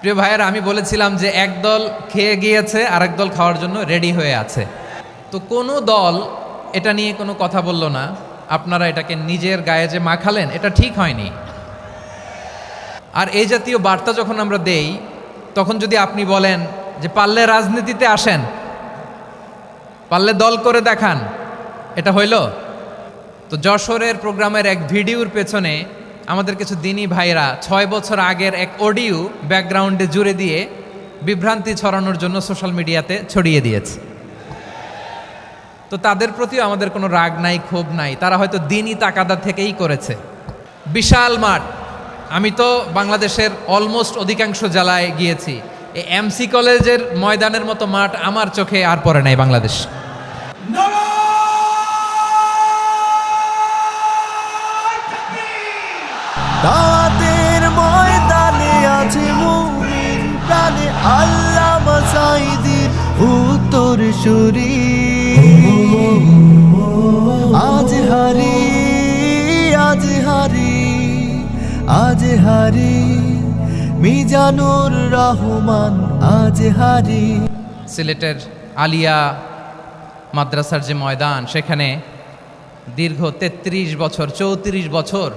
প্রিয় ভাইয়েরা, আমি বলেছিলাম যে একদল খেয়ে গিয়েছে আর একদল খাওয়ার জন্য রেডি হয়ে আছে। তো কোনো দল এটা নিয়ে কোনো কথা বলল না। আপনারা এটাকে নিজের গায়ে যে মাখালেন, এটা ঠিক হয়নি। আর এই জাতীয় বার্তা যখন আমরা দেই, তখন যদি আপনি বলেন যে পারলে রাজনীতিতে আসেন, পারলে দল করে দেখান, এটা হইল? তো যশোরের প্রোগ্রামের এক ভিডিওর পেছনে আমাদের কিছু দিনী ভাইরা 6 বছর আগের এক অডিও ব্যাকগ্রাউন্ডে জুড়ে দিয়ে বিভ্রান্তি ছড়ানোর জন্য সোশ্যাল মিডিয়াতে ছড়িয়ে দিয়েছে। তো তাদের প্রতিও আমাদের কোনো রাগ নাই, ক্ষোভ নাই। তারা হয়তো দিনই তাকাদা থেকেই করেছে। বিশাল মাঠ, আমি তো বাংলাদেশের অলমোস্ট অধিকাংশ জেলায় গিয়েছি। এই এমসি কলেজের ময়দানের মতো মাঠ আমার চোখে আর পড়ে নাই বাংলাদেশ। দাওয়াতের ময়দানে আছে মুমিন প্রাণে আল্লামা সাঈদীর উত্তরসূরি। আজ হারি আজ হারি আজ হারি মিজানুর রহমান আজ হারি। সিলেটের আলিয়া মাদ্রাসার যে ময়দান, সেখানে দীর্ঘ 33 বছর 34 বছর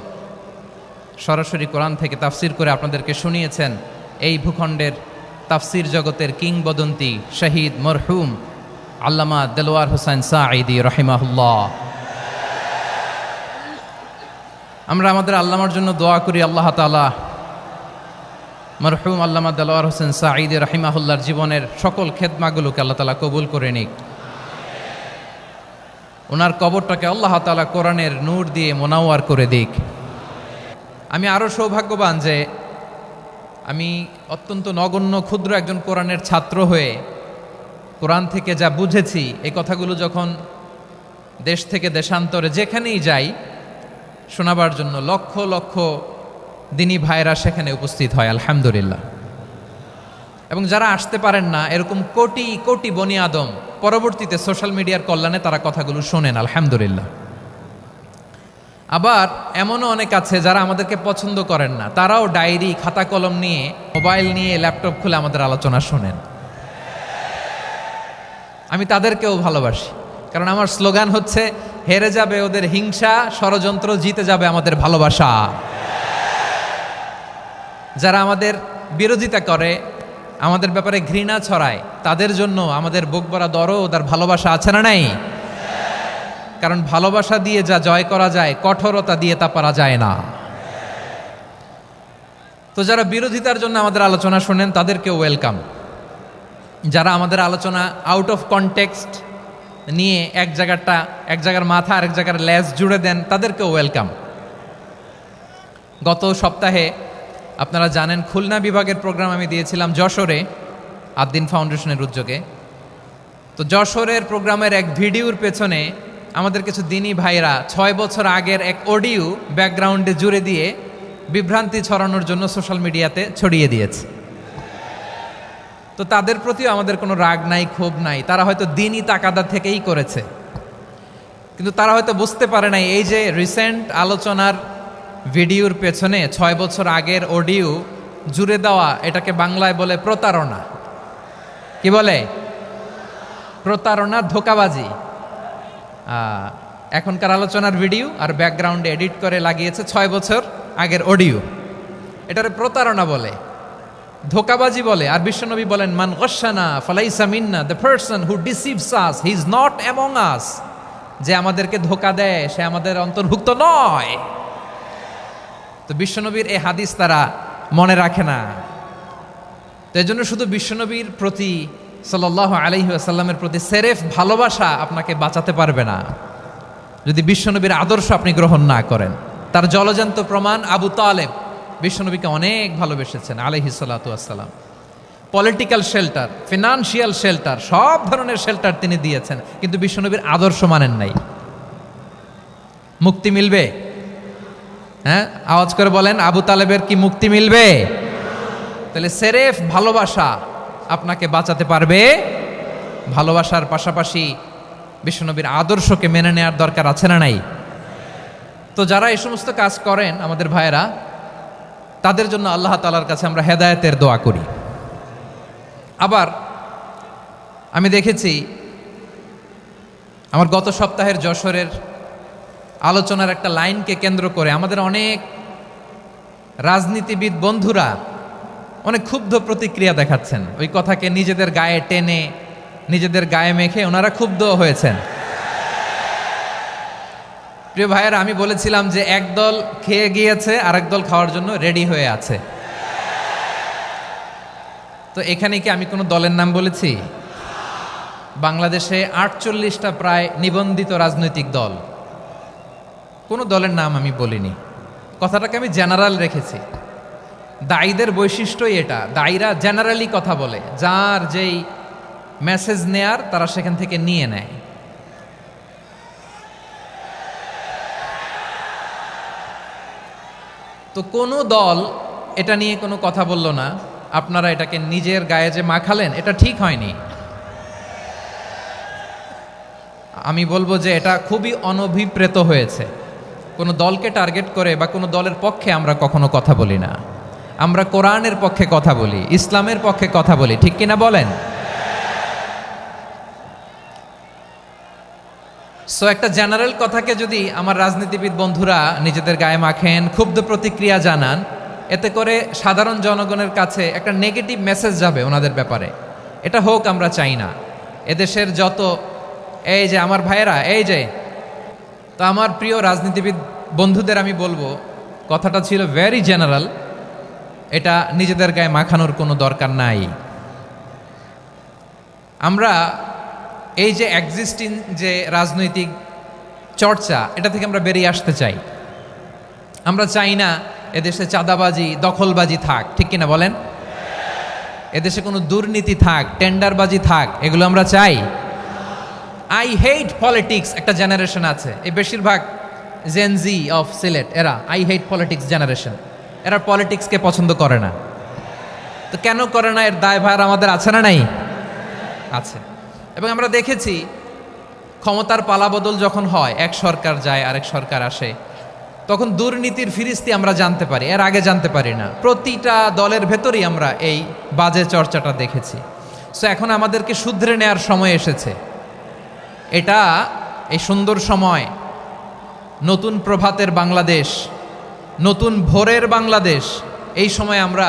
সরাসরি কোরআন থেকে তাফসির করে আপনাদেরকে শুনিয়েছেন এই ভূখণ্ডের তাফসির জগতের কিংবদন্তি শহীদ মরহুম আল্লামা দেলোয়ার হোসেন সাঈদী রাহিমাহুল্লাহ। আমরা আমাদের আল্লামার জন্য দোয়া করি, আল্লাহ তাআলা মরহুম আল্লামা দেলোয়ার হোসেন সাঈদী রাহিমাহুল্লাহর জীবনের সকল খেদমাগুলোকে আল্লাহ তাআলা কবুল করে নিক। ওনার কবরটাকে আল্লাহ তাআলা কোরআনের নূর দিয়ে মোনাওয়ার করে দিক। আমি আরও সৌভাগ্যবান যে আমি অত্যন্ত নগণ্য ক্ষুদ্র একজন কোরআনের ছাত্র হয়ে কোরআন থেকে যা বুঝেছি, এই কথাগুলো যখন দেশ থেকে দেশান্তরে যেখানেই যাই শোনাবার জন্য লক্ষ লক্ষ দিনী ভাইরা সেখানে উপস্থিত হয়, আলহামদুলিল্লাহ। এবং যারা আসতে পারেন না, এরকম কোটি কোটি বনি আদম পরবর্তীতে সোশ্যাল মিডিয়ার কল্যাণে তারা কথাগুলো শোনেন, আলহামদুলিল্লাহ। আবার এমনও অনেক আছে যারা আমাদেরকে পছন্দ করেন না, তারাও ডায়েরি খাতা কলম নিয়ে, মোবাইল নিয়ে, ল্যাপটপ খুলে আমাদের আলোচনা শোনেন। আমি তাদেরকেও ভালোবাসি, কারণ আমার স্লোগান হচ্ছে হেরে যাবে ওদের হিংসা, ষড়যন্ত্র, জিতে যাবে আমাদের ভালোবাসা। যারা আমাদের বিরোধিতা করে, আমাদের ব্যাপারে ঘৃণা ছড়ায়, তাদের জন্য আমাদের বুক ভরা দরদ আর ভালোবাসা আছে না নাই? কারণ ভালোবাসা দিয়ে যা জয় করা যায়, কঠোরতা দিয়ে তা পারা যায় না। তো যারা বিরোধিতার জন্য আমাদের আলোচনা শোনেন, তাদেরকেও ওয়েলকাম। যারা আমাদের আলোচনা আউট অফ কনটেক্সট নিয়ে এক জায়গার মাথা আর এক জায়গার লেজ জুড়ে দেন, তাদেরকেও ওয়েলকাম। গত সপ্তাহে আপনারা জানেন খুলনা বিভাগের প্রোগ্রাম আমি দিয়েছিলাম যশোরে আদ্দিন ফাউন্ডেশনের উদ্যোগে। তো যশোরের প্রোগ্রামের এক ভিডিওর পেছনে আমাদের কিছু দিনী ভাইরা 6 বছর আগের এক অডিও ব্যাকগ্রাউন্ডে জুড়ে দিয়ে বিভ্রান্তি ছড়ানোর জন্য সোশ্যাল মিডিয়াতে ছড়িয়ে দিয়েছে। তো তাদের প্রতিও আমাদের কোনো রাগ নাই, ক্ষোভ নাই। তারা হয়তো দিনই তাকাদা থেকেই করেছে, কিন্তু তারা হয়তো বুঝতে পারে নাই এই যে রিসেন্ট আলোচনার ভিডিওর পেছনে 6 বছর আগের অডিও জুড়ে দেওয়া, এটাকে বাংলায় বলে প্রতারণা। কি বলে? প্রতারণা, ধোঁকাবাজি। এখনকার আলোচনার ভিডিও আর ব্যাকগ্রাউন্ডে এডিট করে লাগিয়েছে 6 বছর আগের অডিও। এটারে প্রতারণা বলে, ধোঁকাবাজি বলে। আর বিশ্বনবী বলেন, মান গশানা ফালাইসা মিন্না, the person who deceives us he is not among us. যে আমাদেরকে ধোঁকা দেয় সে আমাদের অন্তর্ভুক্ত নয়। তো বিশ্বনবীর এই হাদিস তারা মনে রাখে না। তো এই জন্য শুধু বিশ্বনবীর প্রতি সাল্লাল্লাহু আলাইহি ওয়াসাল্লামের প্রতি সেরেফ ভালোবাসা আপনাকে বাঁচাতে পারবে না যদি বিশ্বনবীর আদর্শ আপনি গ্রহণ না করেন। তার জলজান্ত প্রমাণ, আবু তালেব বিশ্বনবীকে অনেক ভালোবেসেছেন আলাইহিস সালাতু ওয়াসসালাম। পলিটিক্যাল শেল্টার, ফিনান্সিয়াল শেল্টার, সব ধরনের শেল্টার তিনি দিয়েছেন, কিন্তু বিশ্বনবীর আদর্শ মানেন নাই। মুক্তি মিলবে? হ্যাঁ, আওয়াজ করে বলেন, আবু তালেবের কি মুক্তি মিলবে? তাহলে সেরেফ ভালোবাসা আপনাকে বাঁচাতে পারবে। ভালোবাসার পাশাপাশি বিশ্বনবীর আদর্শকে মেনে নেওয়ার দরকার আছে না নাই? তো যারা এই সমস্ত কাজ করেন আমাদের ভাইয়েরা, তাদের জন্য আল্লাহ তাআলার কাছে আমরা হেদায়েতের দোয়া করি। আবার আমি দেখেছি আমার গত সপ্তাহের যশোরের আলোচনার একটা লাইনকে কেন্দ্র করে আমাদের অনেক রাজনীতিবিদ বন্ধুরা অনেক ক্ষুব্ধ প্রতিক্রিয়া দেখাচ্ছেন। ওই কথাকে নিজেদের গায়ে টেনে নিজেদের গায়ে মেখে ওনারা ক্ষুব্ধ হয়েছেন। প্রিয় ভাইয়েরা, আমি বলেছিলাম যে একদল খেয়ে গিয়েছে আর একদল খাওয়ার জন্য রেডি হয়ে আছে। তো এখানে কি আমি কোনো দলের নাম বলেছি? বাংলাদেশে 48টা প্রায় নিবন্ধিত রাজনৈতিক দল, কোনো দলের নাম আমি বলিনি। কথাটাকে আমি জেনারেল রেখেছি। দায়ীদের বৈশিষ্ট্যই এটা, দায়ীরা জেনারেলি কথা বলে, যার যেই মেসেজ নেয়ার তারা সেখান থেকে নিয়ে নেয়। তো কোনো দল এটা নিয়ে কোনো কথা বলল না, আপনারা এটাকে নিজের গায়ে যে মাখালেন এটা ঠিক হয়নি। আমি বলবো যে এটা খুবই অনভিপ্রেত হয়েছে। কোনো দলকে টার্গেট করে বা কোনো দলের পক্ষে আমরা কখনো কথা বলি না। আমরা কোরআনের পক্ষে কথা বলি, ইসলামের পক্ষে কথা বলি, ঠিক কিনা বলেন? সো একটা জেনারেল কথাকে যদি আমার রাজনীতিবিদ বন্ধুরা নিজেদের গায়ে মাখেন, ক্ষুব্ধ প্রতিক্রিয়া জানান, এতে করে সাধারণ জনগণের কাছে একটা নেগেটিভ মেসেজ যাবে ওনাদের ব্যাপারে। এটা হোক আমরা চাই না। এদেশের যত এই যে আমার ভাইয়েরা, এই যে তো আমার প্রিয় রাজনীতিবিদ বন্ধুদের আমি বলবো, কথাটা ছিল ভেরি জেনারেল, এটা নিজেদের গায়ে মাখানোর কোনো দরকার নাই। আমরা এই যে এক্সিস্টিং যে রাজনৈতিক চর্চা, এটা থেকে আমরা বেরিয়ে আসতে চাই। আমরা চাই না এদেশে চাঁদাবাজি, দখলবাজি থাক, ঠিক কিনা বলেন? এদেশে কোনো দুর্নীতি থাক, টেন্ডারবাজি থাক, এগুলো আমরা চাই। আই হেট পলিটিক্স একটা জেনারেশন আছে, এই বেশিরভাগ জেনজি অফ সিলেট, এরা আই হেট পলিটিক্স জেনারেশন, এরা পলিটিক্সকে পছন্দ করে না। তো কেন করে না, এর দায়ভার আমাদের আছে না নাই? আছে। এবং আমরা দেখেছি ক্ষমতার পালাবদল যখন হয়, এক সরকার যায় আরেক সরকার আসে, তখন দুর্নীতির ফিরিস্তি আমরা জানতে পারি, এর আগে জানতে পারি না। প্রতিটা দলের ভেতরেই আমরা এই বাজে চর্চাটা দেখেছি। সো এখন আমাদেরকে শুধরে নেওয়ার সময় এসেছে। এটা এই সুন্দর সময়, নতুন প্রভাতের বাংলাদেশ, নতুন ভোরের বাংলাদেশ, এই সময় আমরা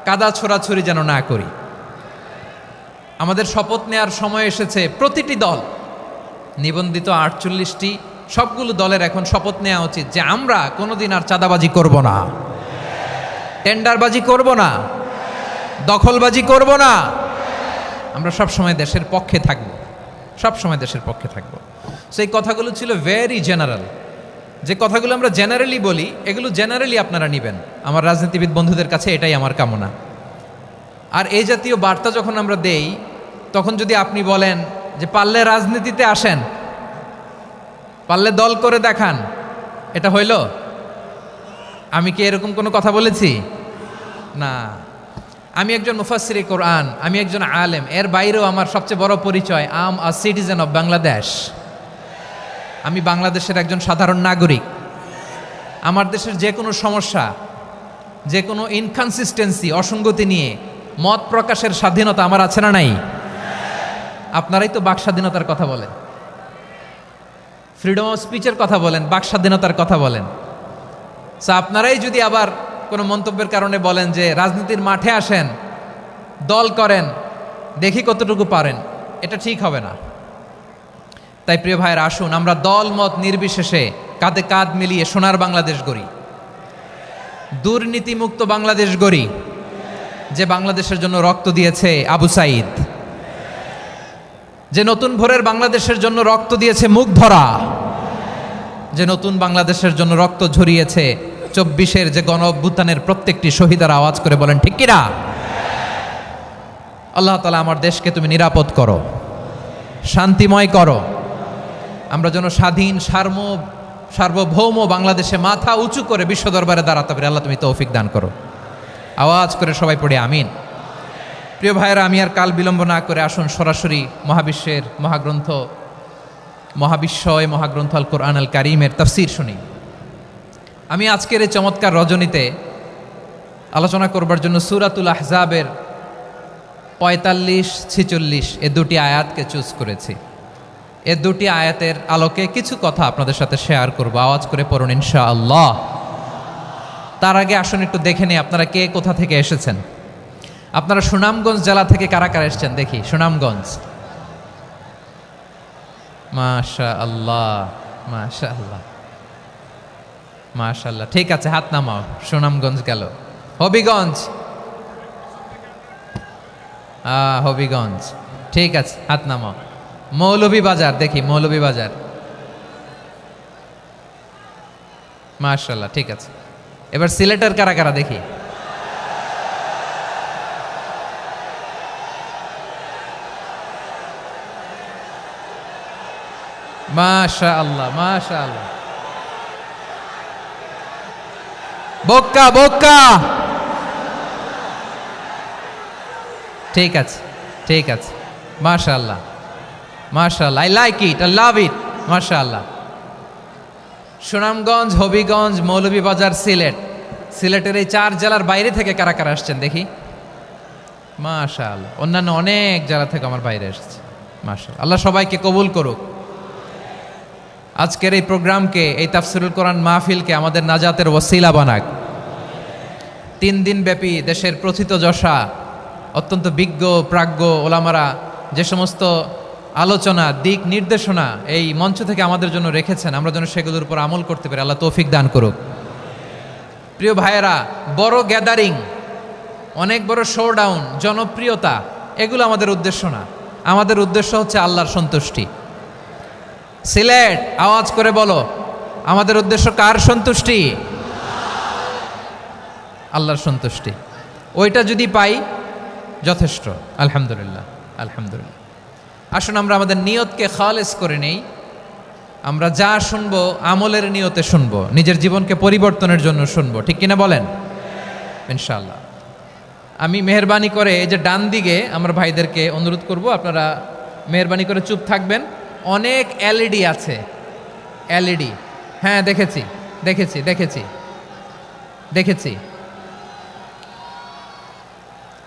কাদা ছোড়াছুড়ি যেন না করি। আমাদের শপথ নেওয়ার সময় এসেছে। প্রতিটি দল, নিবন্ধিত 48টি, সবগুলো দলের এখন শপথ নেওয়া উচিত যে আমরা কোনোদিন আর চাঁদাবাজি করব না, টেন্ডারবাজি করব না, দখলবাজি করব না। আমরা সবসময় দেশের পক্ষে থাকব, সবসময় দেশের পক্ষে থাকব। সেই কথাগুলো ছিল ভেরি জেনারেল। যে কথাগুলো আমরা জেনারেলি বলি, এগুলো জেনারেলি আপনারা নেবেন। আমার রাজনীতিবিদ বন্ধুদের কাছে এটাই আমার কামনা। আর এই জাতীয় বার্তা যখন আমরা দেই, তখন যদি আপনি বলেন যে পারলে রাজনীতিতে আসেন, পারলে দল করে দেখান, এটা হইল? আমি কি এরকম কোনো কথা বলেছি? না। আমি একজন মুফাসসিরে কোরআন, আমি একজন আলেম, এর বাইরেও আমার সবচেয়ে বড় পরিচয় আম আ সিটিজেন অফ বাংলাদেশ। আমি বাংলাদেশের একজন সাধারণ নাগরিক। আমার দেশের যে কোনো সমস্যা, যে কোনো ইনকনসিস্টেন্সি, অসঙ্গতি নিয়ে মত প্রকাশের স্বাধীনতা আমার আছে না নাই? আপনারাই তো বাক স্বাধীনতার কথা বলেন, ফ্রিডম অফ স্পিচের কথা বলেন, বাক স্বাধীনতার কথা বলেন। আপনারাই যদি আবার কোনো মন্তব্যের কারণে বলেন যে রাজনীতির মাঠে আসেন, দল করেন, দেখি কতটুকু পারেন, এটা ঠিক হবে না। তাই প্রিয় ভাইয়েরা, আসুন আমরা দল মত নির্বিশেষে কাঁধে কাঁধ মিলিয়ে সোনার বাংলাদেশ গড়ি, দুর্নীতিমুক্ত বাংলাদেশ গড়ি, যে বাংলাদেশের জন্য রক্ত দিয়েছে আবু সাঈদ, যে নতুন ভোরের বাংলাদেশের জন্য রক্ত দিয়েছে মুগ্ধরা, যে নতুন বাংলাদেশের জন্য রক্ত ঝরিয়েছে 24-এর যে গণ অভ্যুত্থানের প্রত্যেকটি শহীদার। আওয়াজ করে বলেন ঠিক কিনা? আল্লাহ তাআলা আমার দেশকে তুমি নিরাপদ করো, শান্তিময় করো। আমরা যেন স্বাধীন সার্বভৌম বাংলাদেশে মাথা উঁচু করে বিশ্ব দরবারে দাঁড়াতে পারি। আল্লাহ তুমি তৌফিক দান করো। আওয়াজ করে সবাই পড়ে আমিন। প্রিয় ভাইয়েরা, আমি আর কাল বিলম্ব না করে আসুন সরাসরি মহাবিশ্বের মহাগ্রন্থ, মহাবিশ্বয় মহাগ্রন্থ আল কোরআন আল কারীমের তাফসীর শুনি। আমি আজকের এই চমৎকার রজনীতে আলোচনা করবার জন্য সূরাতুল আহজাবের 45-46 এ দুটি আয়াতকে চুজ করেছি। এ দুটি আয়াতের আলোকে কিছু কথা আপনাদের সাথে শেয়ার করব। আওয়াজ করে পড়ুন ইনশাআল্লাহ। তার আগে আসুন একটু দেখে নিই আপনারা কে কোথা থেকে এসেছেন। আপনারা সুনামগঞ্জ জেলা থেকে কারা কারা এসেছেন দেখি। সুনামগঞ্জ, মাশাআল্লাহ মাশাআল্লাহ মাশাআল্লাহ, ঠিক আছে, হাত নামাও। সুনামগঞ্জ গেল। হবিগঞ্জ, হবিগঞ্জ, ঠিক আছে, হাত নামাও। মৌলভীবাজার, দেখি মৌলভীবাজার, মাশাআল্লাহ, ঠিক আছে। এবার সিলেটের কারা কারা দেখি। মাশাআল্লাহ মাশাআল্লাহ। বক্কা বক্কা, ঠিক আছে ঠিক আছে, মাশাআল্লাহ মাশাআল্লাহ, I like it, I love it, মাশাআল্লাহ। সুনামগঞ্জ, হবিগঞ্জ, মৌলভীবাজার, সিলেট। সিলেটের এই 4 জেলার বাইরে থেকে কারা কারা আসছেন দেখি। মাশাআল্লাহ, অন্যান্য অনেক জেলা থেকে আমার বাইরে এসেছে, মাশাআল্লাহ। আল্লাহ সবাইকে কবুল করুক। আজকের এই প্রোগ্রামকে, এই তাফসিরুল কোরআন মাহফিলকে আমাদের নাজাতের ওসিলা বানাক। 3 দিন ব্যাপী দেশের প্রথিতযশা অত্যন্ত বিজ্ঞ প্রাজ্ঞ ওলামারা যে সমস্ত আলোচনা, দিক নির্দেশনা এই মঞ্চ থেকে আমাদের জন্য রেখেছেন, আমরা যেন সেগুলোর উপর আমল করতে পারি। আল্লাহ তৌফিক দান করুক। প্রিয় ভাইয়েরা, বড় গ্যাদারিং, অনেক বড় শোডাউন, জনপ্রিয়তা, এগুলো আমাদের উদ্দেশ্য না। আমাদের উদ্দেশ্য হচ্ছে আল্লাহর সন্তুষ্টি। সিলেট, আওয়াজ করে বলো, আমাদের উদ্দেশ্য কার সন্তুষ্টি? আল্লাহর সন্তুষ্টি। ওইটা যদি পাই যথেষ্ট, আলহামদুলিল্লাহ আলহামদুলিল্লাহ। আসুন আমরা আমাদের নিয়তকে খালেস করে নেই। আমরা যা শুনবো আমলের নিয়তে শুনবো, নিজের জীবনকে পরিবর্তনের জন্য শুনবো, ঠিক কিনা বলেন? ইনশাআল্লাহ। আমি মেহরবানি করে এই যে ডান দিকে আমার ভাইদেরকে অনুরোধ করব, আপনারা মেহরবানি করে চুপ থাকবেন। অনেক এলইডি আছে, এলইডি, হ্যাঁ দেখেছি দেখেছি দেখেছি দেখেছি।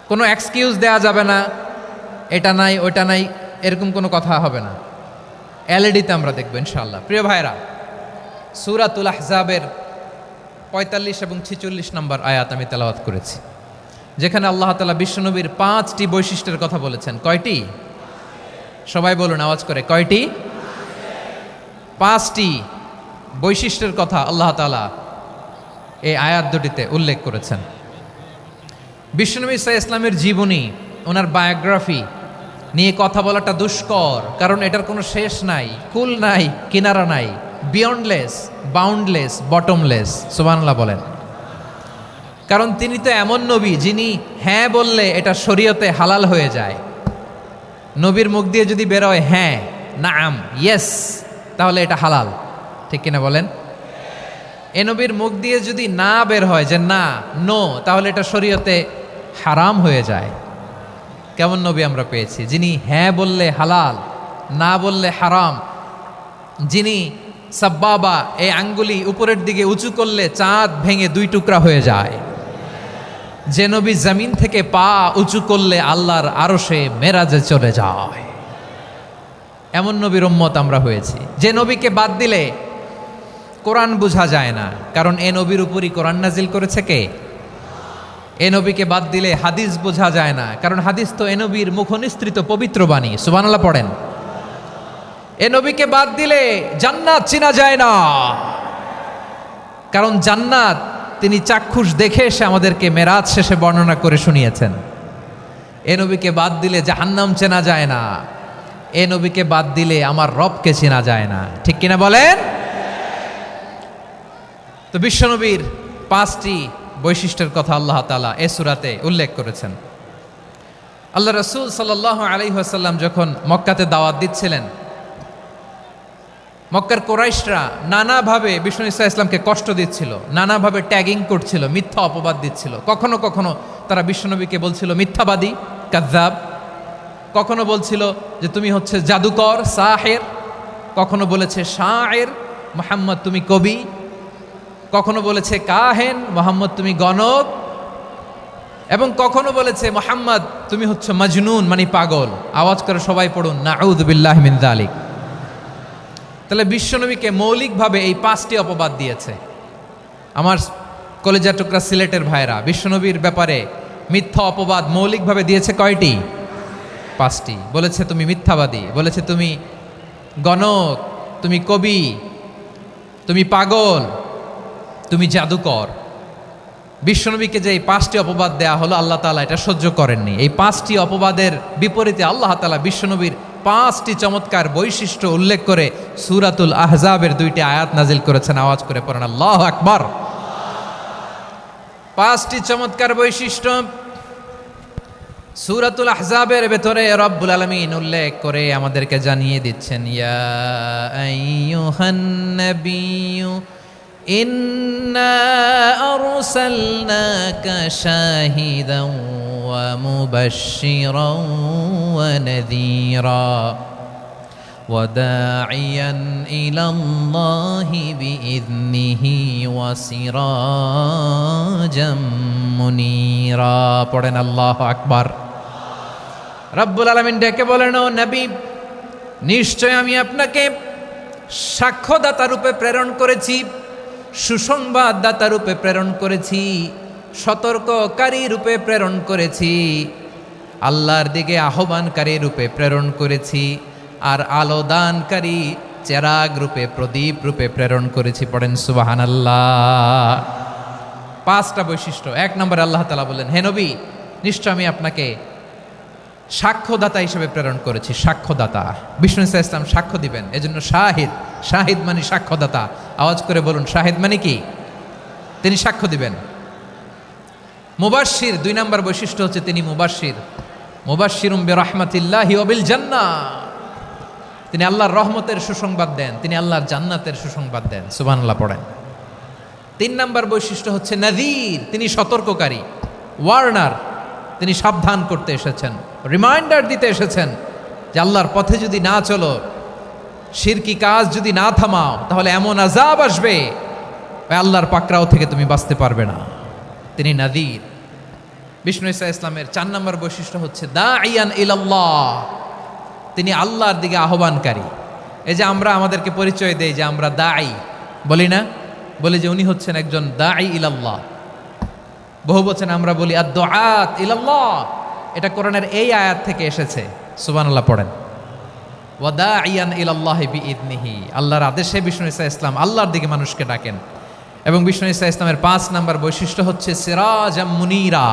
কোনো এক্সকিউজ দেয়া যাবে না, এটা নাই ওইটা নাই, এরকম কোনো কথা হবে না। এলইডিতে আমরা দেখবো ইনশাআল্লাহ। প্রিয় ভাইরা, সূরাতুল আহজাবের 45 এবং 46 নম্বর আয়াত আমি তেলাওয়াত করেছি, যেখানে আল্লাহ তাআলা বিশ্বনবীর 5টি বৈশিষ্ট্যের কথা বলেছেন। কয়টি? সবাই বলুন আওয়াজ করে, কয়টি? 5টি বৈশিষ্ট্যের কথা আল্লাহ তাআলা এই আয়াত দুটিতে উল্লেখ করেছেন। বিশ্বনবী সাল্লাল্লাহু আলাইহি ইসলামের জীবনী, ওনার বায়োগ্রাফি নিয়ে কথা বলাটা দুষ্কর, কারণ এটার কোনো শেষ নাই, কুল নাই, কিনারা নাই, বিয়ন্ডলেস, বাউন্ডলেস, বটমলেস। সুবহানাল্লাহ বলেন। কারণ তিনি তো এমন নবী যিনি হ্যাঁ বললে এটা শরীয়তে হালাল হয়ে যায়। নবীর মুখ দিয়ে যদি বেরোয় হ্যাঁ, নাম, ইয়েস, তাহলে এটা হালাল, ঠিক কিনা বলেন? এ নবীর মুখ দিয়ে যদি না বের হয় যে না, নো, তাহলে এটা শরীয়তে হারাম হয়ে যায়। কেমন নবী আমরা পেয়েছি, যিনি হ্যাঁ বললে হালাল, না বললে হারাম, যিনি সাব্বাবা, এই আঙ্গুলি উপরের দিকে উঁচু করলে চাঁদ ভেঙে 2 টুকরা হয়ে যায়, যে নবী জমিন থেকে পা উঁচু করলে আল্লাহর আরশে মেরাজে চলে যায়। এমন নবীর উম্মত আমরা হয়েছি। যে নবীকে বাদ দিলে কোরআন বোঝা যায় না, কারণ এ নবীর উপরই কোরআন নাজিল করেছে কে? এ নবীকে বাদ দিলে হাদিস বোঝা যায় না, কারণ হাদিস তো এ নবীর মুখনিসৃত পবিত্র বাণী। সুবহানাল্লাহ পড়েন। এ নবীকে বাদ দিলে জান্নাত চেনা যায় না, কারণ জান্নাত তিনি চাক্ষুষ দেখে এসে আমাদেরকে মেরাজ শেষে বর্ণনা করে শুনিয়েছেন। এ নবীকে বাদ দিলে জাহান্নাম চেনা যায় না, এ নবীকে বাদ দিলে আমার রবকে চেনা যায় না, ঠিক কিনা বলেন? তো বিশ্বনবীর 5টি বৈশিষ্ট্যের কথা আল্লাহ তাআলা এই সূরাতে উল্লেখ করেছেন। আল্লাহ রাসূল সাল্লাল্লাহু আলাইহি ওয়াসাল্লাম যখন মক্কাতে দাওয়াত দিচ্ছিলেন, মক্কার কুরাইশরা নানাভাবে বিষ্ণু ঈসা ইসলামকে কষ্ট দিচ্ছিল, নানাভাবে ট্যাগিং করছিল, মিথ্যা অপবাদ দিচ্ছিল। কখনো কখনো তারা বিশ্বনবীকে বলছিল মিথ্যাবাদী, কাযযাব। কখনো বলছিল যে তুমি হচ্ছে জাদুকর, সাহের। কখনো বলেছে শায়ের, মুহাম্মদ তুমি কবি। কখনো বলেছে কাহেন, মুহাম্মদ তুমি গণক। এবং কখনো বলেছে মুহাম্মদ তুমি হচ্ছে মাজনুন মানে পাগল। আওয়াজ করে সবাই পড়ুন নাউযু বিল্লাহি মিন যালিক। তাহলে বিশ্বনবীকে মৌলিকভাবে এই 5টি অপবাদ দিয়েছে। আমার কলেজার টুকরা সিলেটের ভাইরা, বিশ্বনবীর ব্যাপারে মিথ্যা অপবাদ মৌলিকভাবে দিয়েছে কয়টি? 5টি। বলেছে তুমি মিথ্যাবাদী, বলেছে তুমি গণক, তুমি কবি, তুমি পাগল, তুমি জাদুকর। বিশ্বনবীকে যে এই 5টি অপবাদ দেয়া হলো, আল্লাহ তাআলা এটা সহ্য করেননি। এই 5টি অপবাদের বিপরীতে আল্লাহ তাআলা বিশ্বনবীর 5টি চমৎকার বৈশিষ্ট্য উল্লেখ করে সূরাতুল আহজাবের 2টি আয়াত নাজিল করেছেন। আওয়াজ করে পড়েন আল্লাহু আকবার। 5টি চমৎকার বৈশিষ্ট্য সূরাতুল আহজাবের ভেতরে রব্বুল আলামিন উল্লেখ করে আমাদেরকে জানিয়ে দিচ্ছেন, ইয়া আইয়ুহান নাবিয়্যু ইন্না আরসালনাকা শাহিদান ওয়া মুবাশশিরান ওয়া নাযীরা ওয়া দাঈয়ান ইলাল্লাহি বিইذনিহি ওয়া সিরাজাম মুনীরা। পড়েন আল্লাহু আকবার। রব্বুল আলামিন ডেকে বলেন, ও নবী, নিশ্চয় আমি আপনাকে সাক্ষ্যদাতা রূপে প্রেরণ করেছি, সুসংবাদদাতা রূপে প্রেরণ করেছি, সতর্ককারী রূপে প্রেরণ করেছি, আল্লাহর দিকে আহ্বানকারী রূপে প্রেরণ করেছি, আর আলো দানকারী চেরাগ রূপে, প্রদীপ রূপে প্রেরণ করেছি। পড়েন সুবহানাল্লাহ। 5টা বৈশিষ্ট্য। 1 নম্বরে আল্লাহ তাআলা বললেন, হে নবী, নিশ্চয় আমি আপনাকে সাক্ষ্যদাতা হিসেবে প্রেরণ করেছি। সাক্ষ্যদাতা, বিষ্ণু ইসা ইসলাম সাক্ষ্য দিবেন, এজন্য শাহিদ। শাহিদ মানে সাক্ষ্যদাতা। আওয়াজ করে বলুন, শাহিদ মানে কি? তিনি সাক্ষ্য দিবেন। মুবাশশির, 2 নম্বর বৈশিষ্ট্য হচ্ছে তিনি মুবাশশির। মুবাশশিরুম বিরাহমাতিল্লাহি ওয়া বিল জান্নাহ, তিনি আল্লাহর রহমতের সুসংবাদ দেন, তিনি আল্লাহর জান্নাতের সুসংবাদ দেন। সুবহানাল্লাহ পড়েন। 3 নম্বর বৈশিষ্ট্য হচ্ছে নাযীর, তিনি সতর্ককারী, ওয়ার্নার, তিনি সাবধান করতে এসেছেন, রিমাইন্ডার দিতে এসেছেন যে আল্লাহর পথে যদি না চলো, শিরকি কাজ যদি না থামাও, তাহলে এমন আযাব আসবে আল্লাহর পাকড়াও থেকে তুমি বাঁচতে পারবে না। তিনি নাযীর। বিষ্ণু ইসা ইসলামের 4 নম্বর বৈশিষ্ট্য হচ্ছে দাঈয়ান ইলাল্লাহ, তিনি আল্লাহর দিকে আহ্বানকারী। এই যে আমরা আমাদেরকে পরিচয় দেই যে আমরা দাঈ, বলি না? বলি যে উনি হচ্ছেন একজন দাঈ ইলাল্লাহ। বহু বচনে আমরা বলি আদ-দুআত ইলাল্লাহ। এটা কোরআনের এই আয়াত থেকে এসেছে। সুবহানাল্লাহ পড়েন। ওয়া দাঈয়ান ইলাল্লাহি বিইذনিহি, আল্লাহর আদেশে বিষ্ণু ইসা ইসলাম আল্লাহর দিকে মানুষকে ডাকেন। এবং বিষ্ণু ইসা ইসলামের 5 নম্বর বৈশিষ্ট্য হচ্ছে সিরাজাম মুনীরা,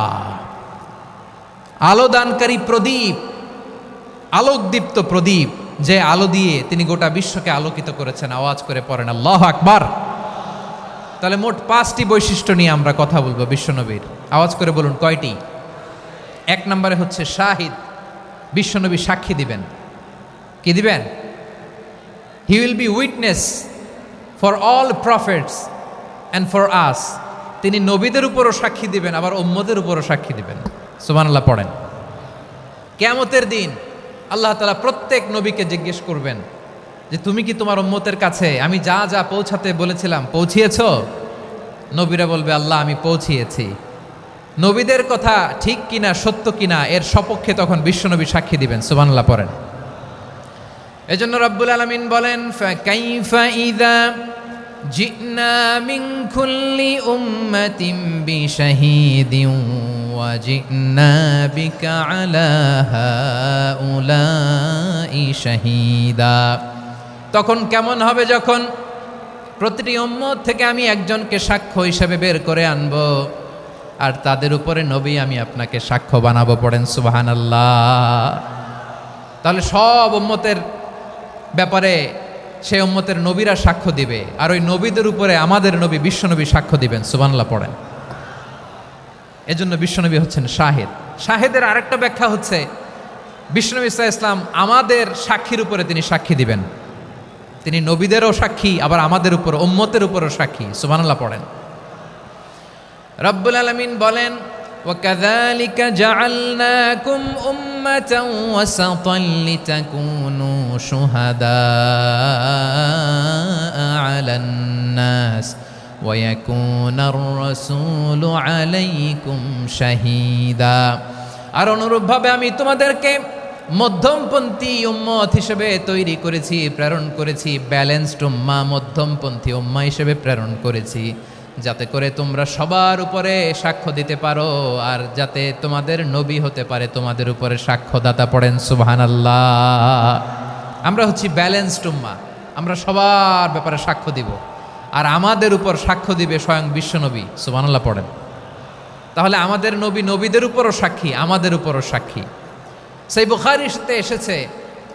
আলোদানকারী প্রদীপ, আলোকদীপ্ত প্রদীপ, যে আলো দিয়ে তিনি গোটা বিশ্বকে আলোকিত করেছেন। আওয়াজ করে পড়েন আল্লাহু আকবার। তাহলে মোট 5টি বৈশিষ্ট্য নিয়ে আমরা কথা বলবো বিশ্বনবীর। আওয়াজ করে বলুন কয়টি? 1 নম্বরে হচ্ছে শাহিদ, বিশ্বনবী সাক্ষী দিবেন। কি দিবেন? He will be witness for all prophets and for us. তিনি নবীদের উপরও সাক্ষী দিবেন, আবার উম্মতের উপরও সাক্ষী দিবেন। সুবহানাল্লাহ পড়েন। কিয়ামতের দিন আল্লাহ তাআলা প্রত্যেক নবীকে জিজ্ঞেস করবেন যে তুমি কি তোমার উম্মতের কাছে আমি যা যা পৌঁছাতে বলেছিলাম পৌঁছিয়েছো? নবীরা বলবে আল্লাহ আমি পৌঁছিয়েছি। নবীদের কথা ঠিক কিনা, সত্য কিনা, এর সপক্ষে তখন বিশ্বনবী সাক্ষী দিবেন। সুবহানাল্লাহ পড়েন। এজন্য রব্বুল আলামিন বলেন, ফাকাইফা ইযা জিনা মিন কুল্লি উম্মাতিন বিশাহীদিন ওয়া জিনা বিকা আলা হাউলাই শাহীদা। তখন কেমন হবে যখন প্রতিটি উম্মত থেকে আমি একজনকে সাক্ষ্য হিসেবে বের করে আনব, আর তাদের উপরে নবী আমি আপনাকে সাক্ষ্য বানাবো। পড়েন সুবহানাল্লাহ। তাহলে সব উম্মতের ব্যাপারে সেই উম্মতের নবীরা সাক্ষ্য দিবে, আর ওই নবীদের উপরে আমাদের নবী বিশ্বনবী সাক্ষ্য দিবেন। সুবহানাল্লাহ পড়েন। এজন্য বিশ্বনবী হচ্ছেন শাহিদ। শাহিদের আরেকটা ব্যাখ্যা হচ্ছে বিশ্বনবী সাল্লাল্লাহু আলাইহি ওয়াসাল্লাম আমাদের সাক্ষীর উপরে তিনি সাক্ষী দিবেন। তিনি নবীদেরও সাক্ষী, আবার আমাদের উপর উম্মতের উপরও সাক্ষী। সুবহানাল্লাহ পড়েন। রব্বুল আলামিন বলেন, وَكَذَلِكَ جَعَلْنَاكُمْ أُمَّةً وَسَطًا لِتَكُونُوا شُهَدَاءَ عَلَى النَّاسِ ويكون الرسول عليكم شهيدا। আর অনুরূপভাবে আমি তোমাদেরকে মধ্যমপন্থী উম্মত হিসেবে তৈরি করেছি, প্রেরণ করেছি, ব্যালেন্সড উম্মাহ, মধ্যমপন্থী উম্মাহ হিসেবে প্রেরণ করেছি, যাতে করে তোমরা সবার উপরে সাক্ষ্য দিতে পারো, আর যাতে তোমাদের নবী হতে পারে তোমাদের উপরে সাক্ষ্যদাতা। পড়েন সুবহানাল্লাহ। আমরা হচ্ছি ব্যালেন্সড উম্মাহ, আমরা সবার ব্যাপারে সাক্ষ্য দিব, আর আমাদের উপর সাক্ষ্য দিবে স্বয়ং বিশ্বনবী। সুবহানাল্লাহ পড়েন। তাহলে আমাদের নবী নবীদের উপরও সাক্ষী, আমাদের উপরও সাক্ষী। সেই বুখারীতে এসেছে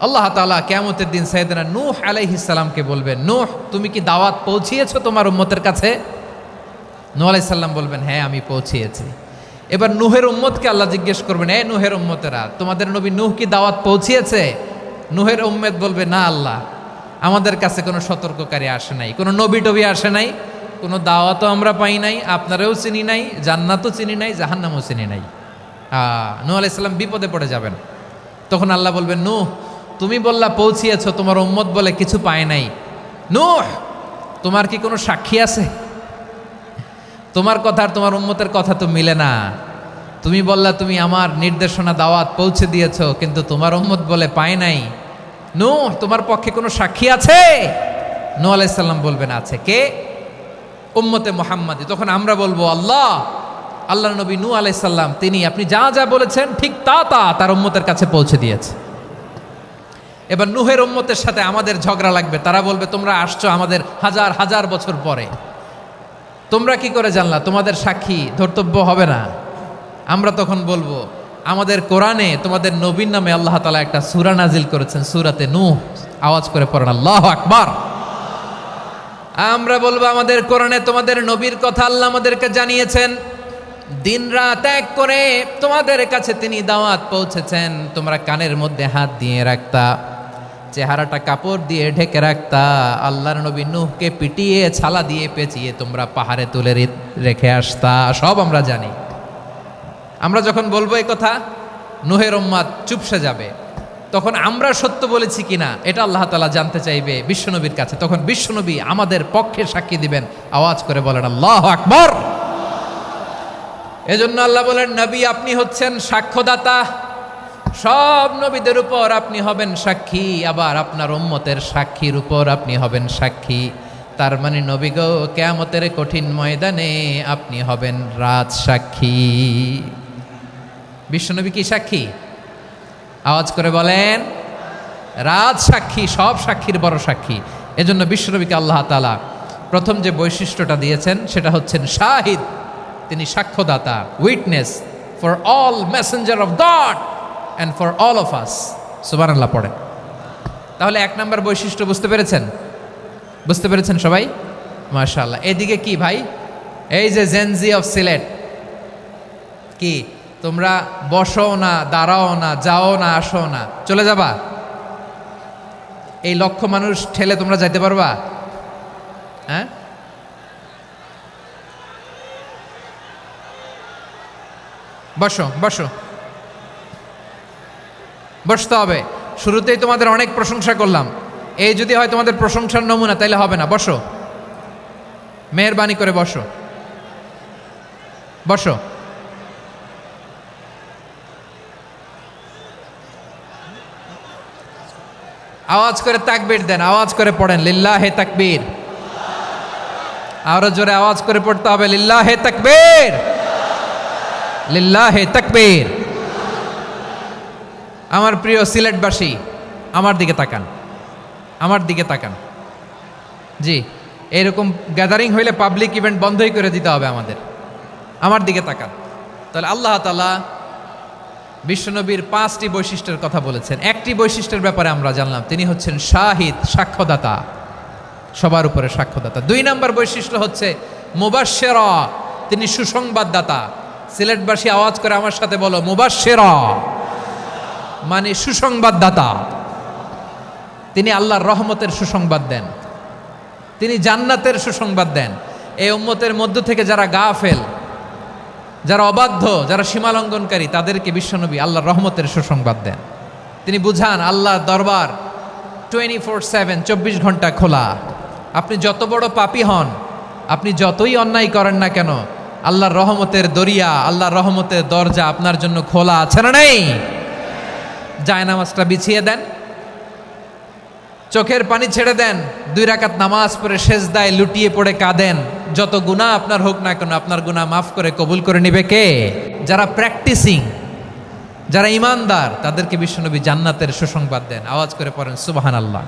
আল্লাহ তাআলা কিয়ামতের দিন সাইয়েদনা নূহ আলাইহিস সালামকে বলবেন, নূহ তুমি কি দাওয়াত পৌঁছিয়েছো তোমার উম্মতের কাছে? নূহ আলাইহিস সালাম বলবেন, হ্যাঁ আমি পৌঁছিয়েছি। এবার নূহের উম্মতকে আল্লাহ জিজ্ঞেস করবেন, এ নূহের উম্মতেরা, তোমাদের নবী নূহ কি দাওয়াত পৌঁছিয়েছে? নূহের উম্মত বলবে, না আল্লাহ, আমাদের কাছে কোনো সতর্ককারী আসে নাই, কোনো নবী টবি আসে নাই, কোনো দাওয়াতও আমরা পাই নাই, আপনারাও চিনি নাই, জান্নাতও চিনি নাই, জাহান্নামও চিনি নাই। নূহ আলাইহিস সালাম বিপদে পড়ে যাবেন। তখন আল্লাহ বলবেন, নূহ তুমি বললা পৌঁছিয়েছো, তোমার উম্মত বলে কিছু পায় নাই। নূহ তোমার কি কোনো সাক্ষী আছে? তোমার কথা আর তোমার উম্মতের কথা তো মিলে না। তুমি বললা তুমি আমার নির্দেশনা দাওয়াত পৌঁছে দিয়েছো, কিন্তু তোমার উম্মত বলে পায় নাই। নূহ তোমার পক্ষে কোনো সাক্ষী আছে? নূহ আলাইহিস সালাম বলবেন, আছে। কে? উম্মতে মুহাম্মাদি। তখন আমরা বলবো, আল্লাহ, আল্লাহর নবী নূহ আলাইহিস সালাম তিনি আপনি যা যা বলেছেন ঠিক তা তা তার উম্মতের কাছে পৌঁছে দিয়েছে। এবার নূহের উম্মতের সাথে আমাদের ঝগড়া লাগবে। তারা বলবে, তোমরা আসছো আমাদের হাজার হাজার বছর পরে, তোমরা কি করে জানলা? তোমাদের সাক্ষী ধর্তব্য হবে না। আমরা তখন বলবো, আমাদের কোরআনে তোমাদের নবীর নামে আল্লাহ তাআলা একটা সূরা নাজিল করেছেন, সূরাতে নূহ। আওয়াজ করে পড়েন আল্লাহু আকবার। আমরা বলবো, আমাদের কোরআনে তোমাদের নবীর কথা আল্লাহ আমাদেরকে জানিয়েছেন, দিন রাত এক করে তোমাদের কাছে তিনি দাওয়াত পৌঁছেছেন। তোমরা কানের মধ্যে হাত দিয়ে রাখতা, চেহারাটা কাপড় দিয়ে ঢেকে রাখতা, আল্লাহর নবী নূহকে পিটিয়ে ছালা দিয়ে পেঁচিয়ে তোমরা পাহাড়ে তুলে রেখে আসতা। সব আমরা জানি। আমরা যখন বলবো এই কথা, নূহের উম্মত চুপসে যাবে। তখন আমরা সত্য বলেছি কিনা এটা আল্লাহ তাআলা জানতে চাইবে বিশ্বনবীর কাছে। তখন বিশ্বনবী আমাদের পক্ষে সাক্ষী দিবেন। আওয়াজ করে বলেন আল্লাহু আকবার। এজন্য আল্লাহ বলেন, নবী আপনি হচ্ছেন সাক্ষ্যদাতা, সব নবীদের উপর আপনি হবেন সাক্ষী, আবার আপনার উম্মতের সাক্ষীর উপর আপনি হবেন সাক্ষী। তার মানে নবী গো, কিয়ামতের কঠিন ময়দানে আপনি হবেন রাজ সাক্ষী। বিশ্বনবী কি সাক্ষী? আওয়াজ করে বলেন, রাজ সাক্ষী, সব সাক্ষীর বড় সাক্ষী। এজন্য বিশ্বনবীকে আল্লাহ তাআলা প্রথম যে বৈশিষ্ট্যটা দিয়েছেন সেটা হচ্ছেন শাহিদ। তিনি সাক্ষ্যদাতা, witness for all messenger of God and for all of us. সুবহানাল্লাহ পড়েন। তাহলে এক নাম্বার বৈশিষ্ট্য বুঝতে পেরেছেন? বুঝতে পেরেছেন সবাই? মাশাআল্লাহ। এদিকে কি ভাই, এই যে জেনজি অফ সিলেট, কি তোমরা বসো না, দাঁড়াও না, যাও না, আসো না, চলে যাবা? এই লক্ষ মানুষ ঠেলে তোমরা যাইতে পারবা? হ্যাঁ, বসো বসো, বসতে হবে। শুরুতেই তোমাদের অনেক প্রশংসা করলাম, এই যদি হয় তোমাদের প্রশংসার নমুনা, তাইলে হবে না। বসো, মেহেরবানি করে বসো, বসো। আওয়াজ করে তাকবীর দেন, আওয়াজ করে পড়েন লিল্লাহে তাকবীর। আরো জোরে আওয়াজ করে পড়তে হবে, লিল্লাহে তাকবীর, লিল্লাহে তাকবীর। আমার প্রিয় সিলেটবাসী, আমার দিকে তাকান, আমার দিকে তাকান। জি, এরকম গ্যাদারিং হইলে পাবলিক ইভেন্ট বন্ধই করে দিতে হবে আমাদের। আমার দিকে তাকান। তাহলে আল্লাহ তাআলা বিশ্বনবীর 5টি বৈশিষ্ট্যের কথা বলেছেন। একটি বৈশিষ্ট্যের ব্যাপারে আমরা জানলাম, তিনি হচ্ছেন শাহিদ, সাক্ষ্যদাতা, সবার উপরে সাক্ষ্যদাতা। 2 নম্বর বৈশিষ্ট্য হচ্ছে মুবাশশিরা, তিনি সুসংবাদদাতা। সিলেটবাসী আওয়াজ করে আমার সাথে বলো, মুবাশশিরা মানে সুসংবাদদাতা। তিনি আল্লাহর রহমতের সুসংবাদ দেন, তিনি জান্নাতের সুসংবাদ দেন। এই উম্মতের মধ্য থেকে যারা গাফেল, যারা অবাধ্য, যারা সীমালঙ্ঘনকারী, তাদেরকে বিশ্বনবী আল্লাহর রহমতের সুসংবাদ দেন। তিনি বুঝান আল্লাহর দরবার 24/7, 24 ঘন্টা খোলা। আপনি যত বড় পাপী হন, আপনি যতই অন্যায় করেন না কেন, আল্লাহর রহমতের দরিয়া, আল্লাহর রহমতের দরজা আপনার জন্য খোলা আছে না নেই? জায়নামাজটা বিছিয়ে দেন, চোখের পানি ছেড়ে দেন, 2 রাকাত নামাজ পড়ে সেজদায় লুটিয়ে পড়ে কাঁদেন। যত গুনাহ আপনার হোক না কেন, আপনার গুনাহ মাফ করে কবুল করে নিবে কে? যারা প্র্যাকটিসিং, যারা ইমানদার, তাদেরকে বিশ্বনবী জান্নাতের সুসংবাদ দেন। আওয়াজ করে পড়েন সুবহানাল্লাহ।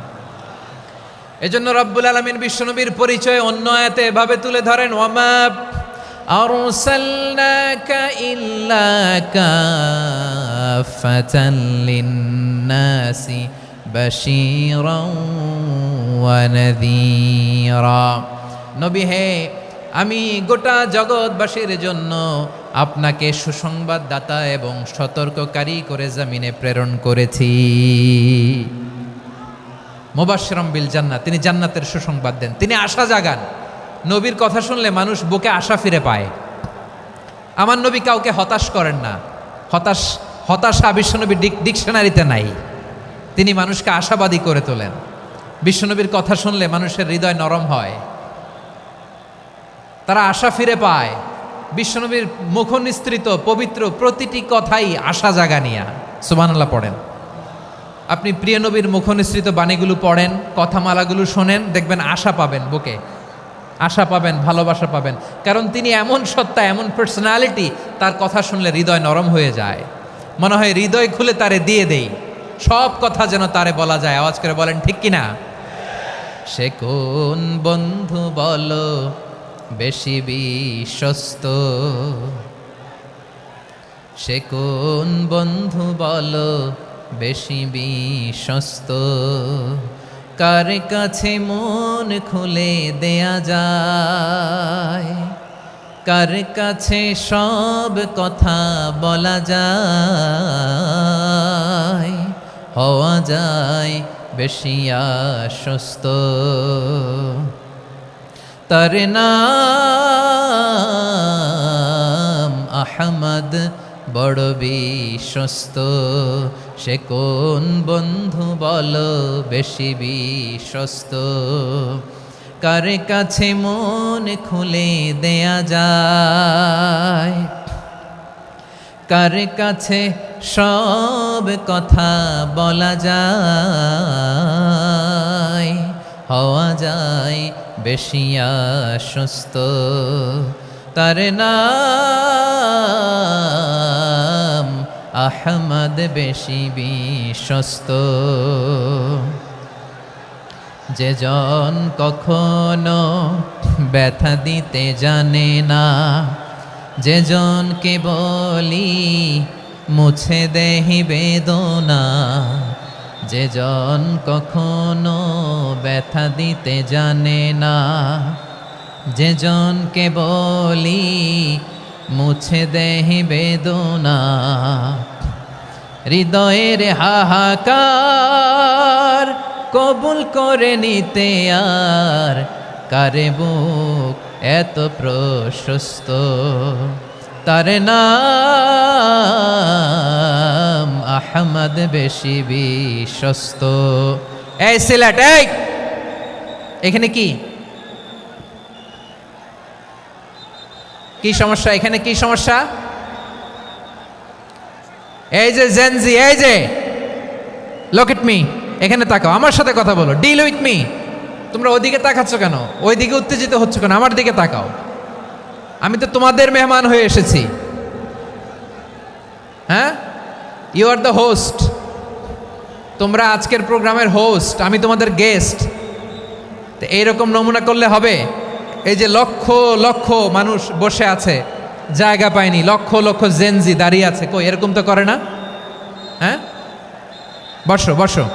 এজন্য রব্বুল আলামিন বিশ্বনবীর পরিচয় অন্য আয়াতে এভাবে তুলে ধরেন, ওয়ামা আরসালনাকা ইল্লা কাফাতান লিন্নাসি বাশীরাও ওয়া নাযীরা। নবী হে, আমি গোটা জগৎবাসীর জন্য আপনাকে সুসংবাদদাতা এবং সতর্ককারী করে জমিনে প্রেরণ করেছি। মুবাশশিরাম বিল জান্নাত, তিনি জান্নাতের সুসংবাদ দেন, তিনি আশা জাগান। নবীর কথা শুনলে মানুষ বুকে আশা ফিরে পায়। আমার নবী কাউকে হতাশ করেন না। হতাশা বিশ্বনবীর ডিকশনারিতে নাই। তিনি মানুষকে আশাবাদী করে তোলেন। বিশ্বনবীর কথা শুনলে মানুষের হৃদয় নরম হয়, তারা আশা ফিরে পায়। বিশ্বনবীর মুখ নিঃসৃত পবিত্র প্রতিটি কথাই আশা জাগানিয়া। সুবহানাল্লাহ পড়েন। আপনি প্রিয় নবীর মুখ নিঃসৃত বাণীগুলো পড়েন, কথামালাগুলো শোনেন, দেখবেন আশা পাবেন, বুকে আশা পাবেন, ভালোবাসা পাবেন। কারণ তিনি এমন সত্তা, এমন পার্সোনালিটি, তার কথা শুনলে হৃদয় নরম হয়ে যায়। মনে হয় হৃদয় খুলে তারে দিয়ে দেই, সব কথা যেন তারে বলা যায়। আওয়াজ করে বলেন ঠিক কিনা? সে কোন বন্ধু বলো বেশি বিশ্বস্ত, সে কোন বন্ধু বলো বেশি বিশ্বস্ত, কার কাছে মন খুলে দেয়া যায়, কার কাছে সব কথা বলা যায়, হওয়া যায় বেশি আশ্বস্ত। তার নাম আহমদ, বড় বিশ্বস্ত। সে কোন বন্ধু বলো বেশি বিশ্বস্ত, কার কাছে মন খুলে দেয়া যায়, কার কাছে সব কথা বলা যায়, হওয়া যায় বেশি আশ্বস্ত। তার নাম আহমদ, বেশি বিশ্বস্ত। যে জন কখনো ব্যথা দিতে জানে না, যে জনকে বলি মুছে দেহি বেদনা, যে জন কখনো ব্যথা দিতে জানে না, যে জনকে বলি মুছে দেহি বেদনা, হৃদয়ের হাহাকার কবুল করে নিতে আর কারে বুক এত প্রশস্ত। তার নাম আহমদ, বেশি বিশ্বস্ত। এই সিলেট, এই এখানে কি কি সমস্যা? এখানে কি সমস্যা? এই যে জেনজি, এই যে লুক এট মি, এখানে তাকাও, আমার সাথে কথা বলো, ডিল উইথ মি। তোমরা ওইদিকে তাকাচ্ছ কেন? ওইদিকে উত্তেজিত হচ্ছ কেন? আমার দিকে তাকাও। আমি তো তোমাদের মেহমান হয়ে এসেছি। হ্যাঁ, ইউ আর দ্য হোস্ট। তোমরা আজকের প্রোগ্রামের হোস্ট, আমি তোমাদের গেস্ট। তো এইরকম নমুনা করলে হবে? এই যে লক্ষ লক্ষ মানুষ বসে আছে, জায়গা পায়নি, লক্ষ লক্ষ জেনজি দাঁড়িয়ে আছে, কই এরকম তো করে না? হ্যাঁ, বসো বসো,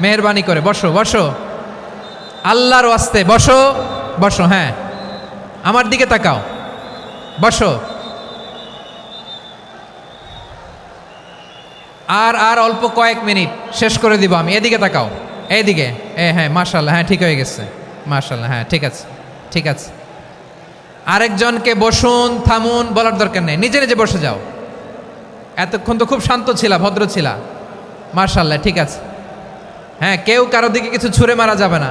মেহরবানি করে বসো বসো, আল্লাহর ওয়াস্তে বসো বসো। হ্যাঁ, আমার দিকে তাকাও, বসো। আর অল্প কয়েক মিনিট, শেষ করে দিব আমি। এদিকে তাকাও, এইদিকে। হ্যাঁ, মাশাআল্লাহ, হ্যাঁ ঠিক হয়ে গেছে, মাশাআল্লাহ, হ্যাঁ ঠিক আছে, ঠিক আছে। আরেকজনকে বসুন, থামুন বলার দরকার নেই, নিজে নিজে বসে যাও। এতক্ষণ তো খুব শান্ত ছিলা, ভদ্র ছিলা, মাশাআল্লাহ, ঠিক আছে। হ্যাঁ, কেউ কারো দিকে কিছু ছুঁড়ে মারা যাবে না।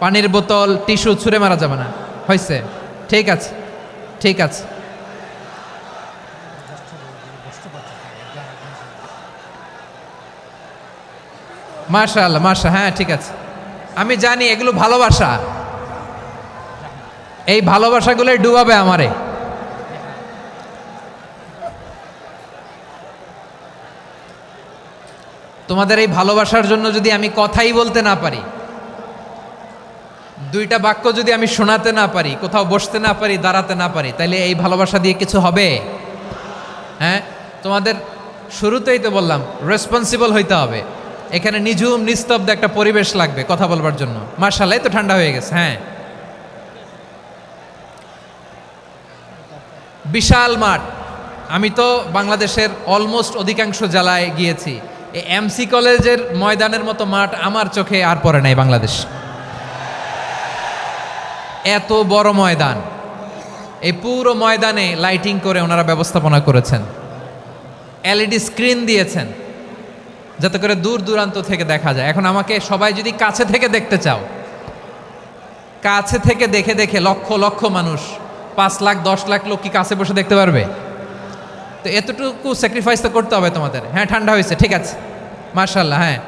পানির বোতল টিস্যু ছুঁড়ে মারা যাবে না, হয়েছে? ঠিক আছে, ঠিক আছে। মাশাআল্লাহ, হ্যাঁ ঠিক আছে। আমি জানি এগুলো ভালোবাসা, এই ভালোবাসাগুলোই ডুবাবে আমারে। তোমাদের এই ভালোবাসার জন্য যদি আমি কথাই বলতে না পারি, দুইটা বাক্য যদি আমি শোনাতে না পারি, কোথাও বসতে না পারি, দাঁড়াতে না পারি, তাইলে এই ভালোবাসা দিয়ে কিছু হবে? হ্যাঁ, তোমাদের শুরুতেই তো বললাম রেসপন্সিবল হইতে হবে। এখানে নিঝুম নিস্তব্ধ একটা পরিবেশ লাগবে কথা বলবার জন্য। মাশাআল্লাহ, তো ঠান্ডা হয়ে গেছে। হ্যাঁ, বিশাল মাঠ। আমি তো বাংলাদেশের অলমোস্ট অধিকাংশ জেলায় গিয়েছি, এই এমসি কলেজের ময়দানের মতো মাঠ আমার চোখে আর পড়ে নাই বাংলাদেশ। এত বড় ময়দান, এই পুরো ময়দানে লাইটিং করে ওনারা ব্যবস্থাপনা করেছেন, এলইডি স্ক্রিন দিয়েছেন যাতে করে দূর দূরান্ত থেকে দেখা যায়। এখন আমাকে সবাই যদি কাছে থেকে দেখতে চাও, কাছে থেকে দেখে দেখে লক্ষ লক্ষ মানুষ, 5 লাখ 10 লাখ লোক কি কাছে বসে দেখতে পারবে? তো এতটুকু স্যাক্রিফাইস তো করতে হবে তোমাদের। হ্যাঁ, ঠান্ডা হয়েছে, ঠিক আছে, মাশাআল্লাহ। হ্যাঁ,